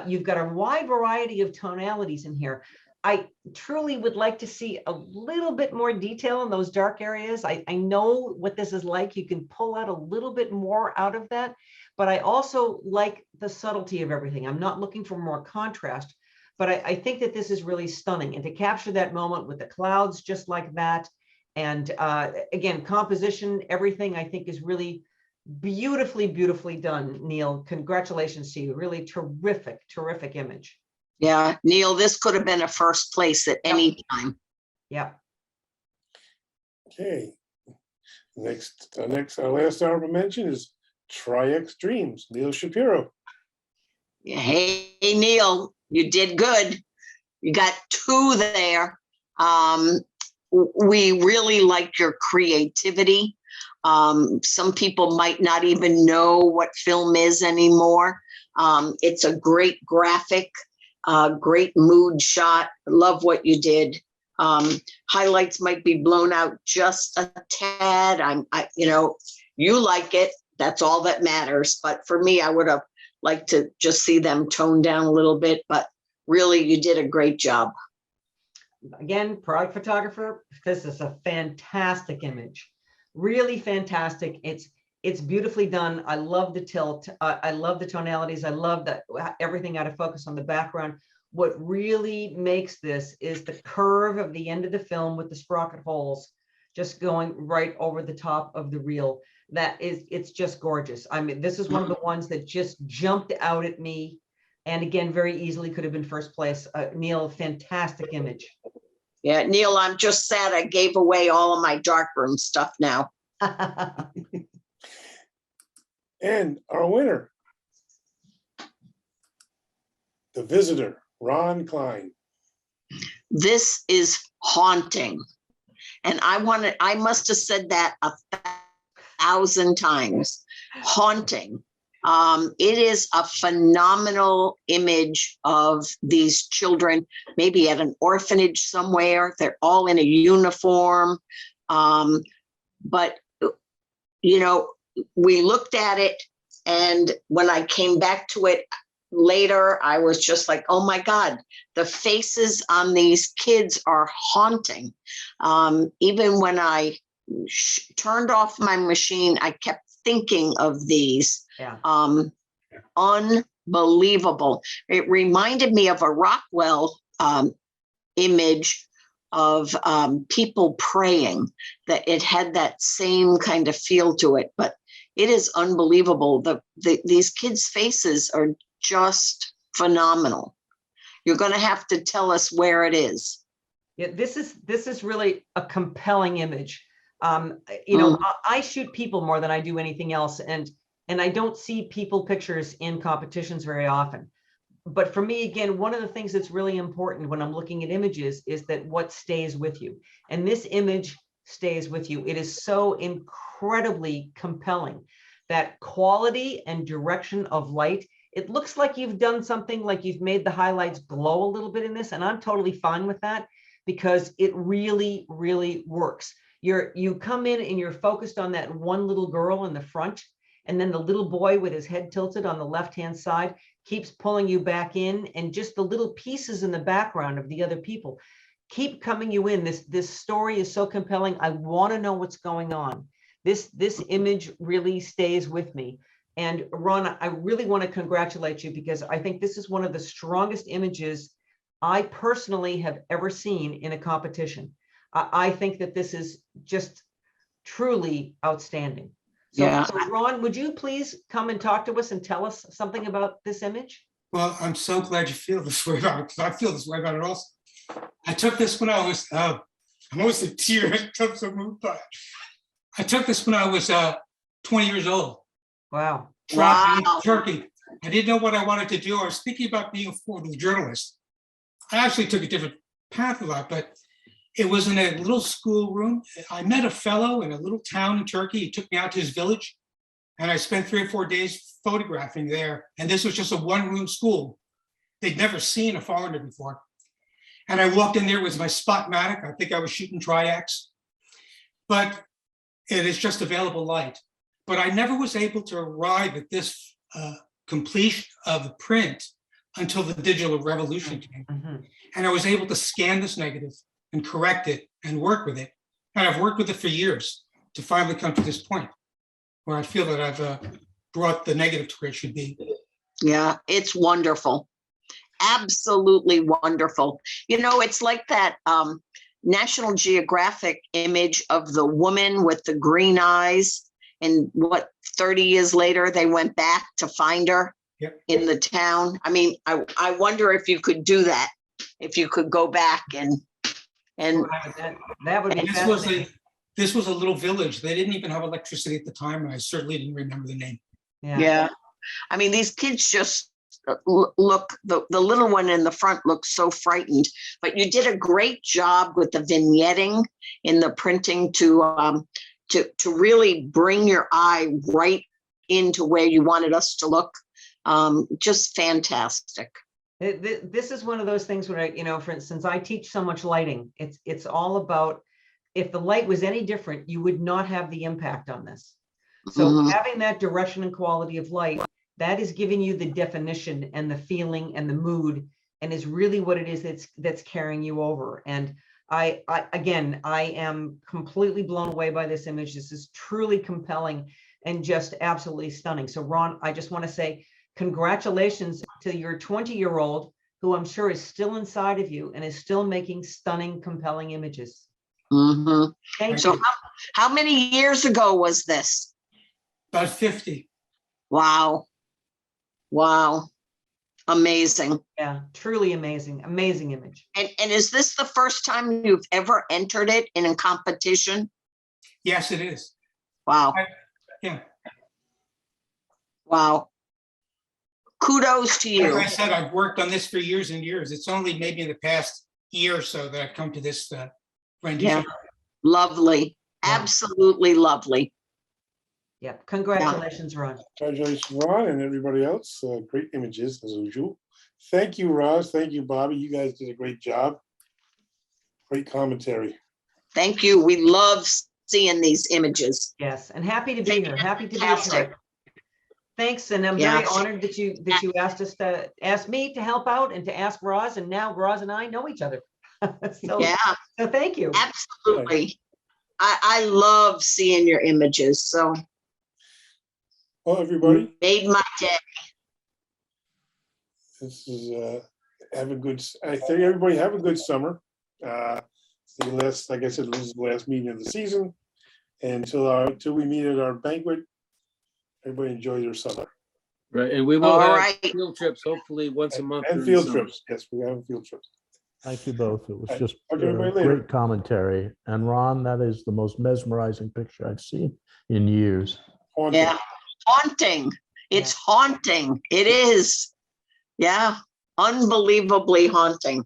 You've got a wide variety of tonalities in here. I truly would like to see a little bit more detail in those dark areas. I know what this is like. You can pull out a little bit more out of that, but I also like the subtlety of everything. I'm not looking for more contrast, but I think that this is really stunning. And to capture that moment with the clouds just like that, and again, composition, everything I think is really beautifully, beautifully done, Neil. Congratulations to you. Really terrific, terrific image. Yeah, Neil, this could have been a first place at any time. Yeah. Okay. Our last honorable mention is Tri-X Dreams, Neil Shapiro. Hey, Neil, you did good. You got 2 there. We really like your creativity. Some people might not even know what film is anymore. It's a great graphic, great mood shot. Love what you did. Highlights might be blown out just a tad. You like it. That's all that matters. But for me, I would have liked to just see them toned down a little bit, but really you did a great job. Again, product photographer, this is a fantastic image. Really fantastic. It's beautifully done. I love the tilt. I love the tonalities. I love that everything out of focus on the background. What really makes this is the curve of the end of the film with the sprocket holes just going right over the top of the reel. It's just gorgeous. I mean, this is one of the ones that just jumped out at me. And again, very easily could have been first place. Neil, fantastic image. Yeah, Neil, I'm just sad I gave away all of my darkroom stuff now. And our winner, the visitor, Ron Klein. This is haunting. And I must have said that 1,000 times. Haunting. It is a phenomenal image of these children, maybe at an orphanage somewhere. They're all in a uniform. But, we looked at it, and when I came back to it later, I was just like, oh my God, the faces on these kids are haunting. Even when I turned off my machine, I kept thinking of these. Yeah. Unbelievable. It reminded me of a Rockwell image of people praying, that it had that same kind of feel to it, but it is unbelievable. These kids' faces are just phenomenal. You're going to have to tell us where it is. Yeah, this is really a compelling image. I shoot people more than I do anything else, and I don't see people pictures in competitions very often. But for me, again, one of the things that's really important when I'm looking at images is that what stays with you. And this image stays with you. It is so incredibly compelling. That quality and direction of light. It looks like you've done something, like you've made the highlights glow a little bit in this, and I'm totally fine with that because it really, really works. You come in and you're focused on that one little girl in the front, and then the little boy with his head tilted on the left-hand side keeps pulling you back in, and just the little pieces in the background of the other people keep coming you in. This story is so compelling. I want to know what's going on. This image really stays with me. And Ron, I really want to congratulate you because I think this is one of the strongest images I personally have ever seen in a competition. I think that this is just truly outstanding. So, Yeah. so Ron, would you please come and talk to us and tell us something about this image? Well, I'm so glad you feel this way about it, because I feel this way about it also. I took this when I was, I'm almost a tear, I'm so moved by it. I took this when I was 20 years old. Wow. Traveling Wow. to Turkey. I didn't know what I wanted to do. I was thinking about being a photo journalist. I actually took a different path of that, but it was in a little schoolroom. I met a fellow in a little town in Turkey. He took me out to his village, and I spent 3 or 4 days photographing there. And this was just a one-room school. They'd never seen a foreigner before. And I walked in there with my Spotmatic. I think I was shooting Tri-X, but it is just available light. But I never was able to arrive at this completion of the print until the digital revolution came. Mm-hmm. And I was able to scan this negative and correct it and work with it. And I've worked with it for years to finally come to this point where I feel that I've brought the negative to where it should be. Yeah, it's wonderful. Absolutely wonderful. It's like that National Geographic image of the woman with the green eyes. And 30 years later, they went back to find her. Yep. In the town. I mean, I wonder if you could do that, if you could go back and That would be fascinating. This was a little village. They didn't even have electricity at the time, and I certainly didn't remember the name. Yeah. I mean, these kids just look, the little one in the front looks so frightened, but you did a great job with the vignetting in the printing to really bring your eye right into where you wanted us to look. Just fantastic. This is one of those things where I, for instance, I teach so much lighting. It's all about, if the light was any different, you would not have the impact on this. So Mhm. having that direction and quality of light, that is giving you the definition and the feeling and the mood, and is really what it is that's carrying you over. And I am completely blown away by this image. This is truly compelling and just absolutely stunning. So Ron, I just want to say congratulations to your 20-year-old, who I'm sure is still inside of you and is still making stunning, compelling images. Mhm. Thank So you. how many years ago was this? About 50. Wow. Wow. Amazing. Yeah, truly amazing, amazing image. And is this the first time you've ever entered it in a competition? Yes, it is. Wow. Yeah. Wow. Kudos to Like you. I said, I've worked on this for years and years. It's only maybe in the past year or so that I've come to this rendition. Yeah. Lovely. Yeah. Absolutely lovely. Yeah, congratulations, Ron. Congratulations, Ron, and everybody else. Great images as usual. Thank you, Roz. Thank you, Bobby. You guys did a great job. Great commentary. Thank you. We love seeing these images. Yes, and happy to be here. Happy to be a Fantastic. part. Thanks, and I'm Yeah. very honored that you asked me to help out and to ask Roz, and now Roz and I know each other. Yeah, So thank you. absolutely. I love seeing your images. So Well, everybody, made my day. this is I think everybody have a good summer. Like I said, this is the last meeting of the season. And until we meet at our banquet, everybody enjoy their summer. Right, and we will All have right. field trips hopefully once a month. And during the field summer. trips. Yes, we have field trips. Thank you both. It was Right. just Talk to everybody later. great commentary. And Ron, that is the most mesmerizing picture I've seen in years. Haunting. Yeah. Haunting. It's haunting. It is. Yeah. Unbelievably haunting.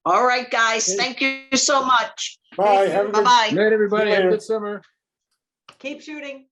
All right, guys. Okay. Thank you so much. Bye. Have a good Bye-bye. Good night, everybody. Have a later. good summer. Keep shooting.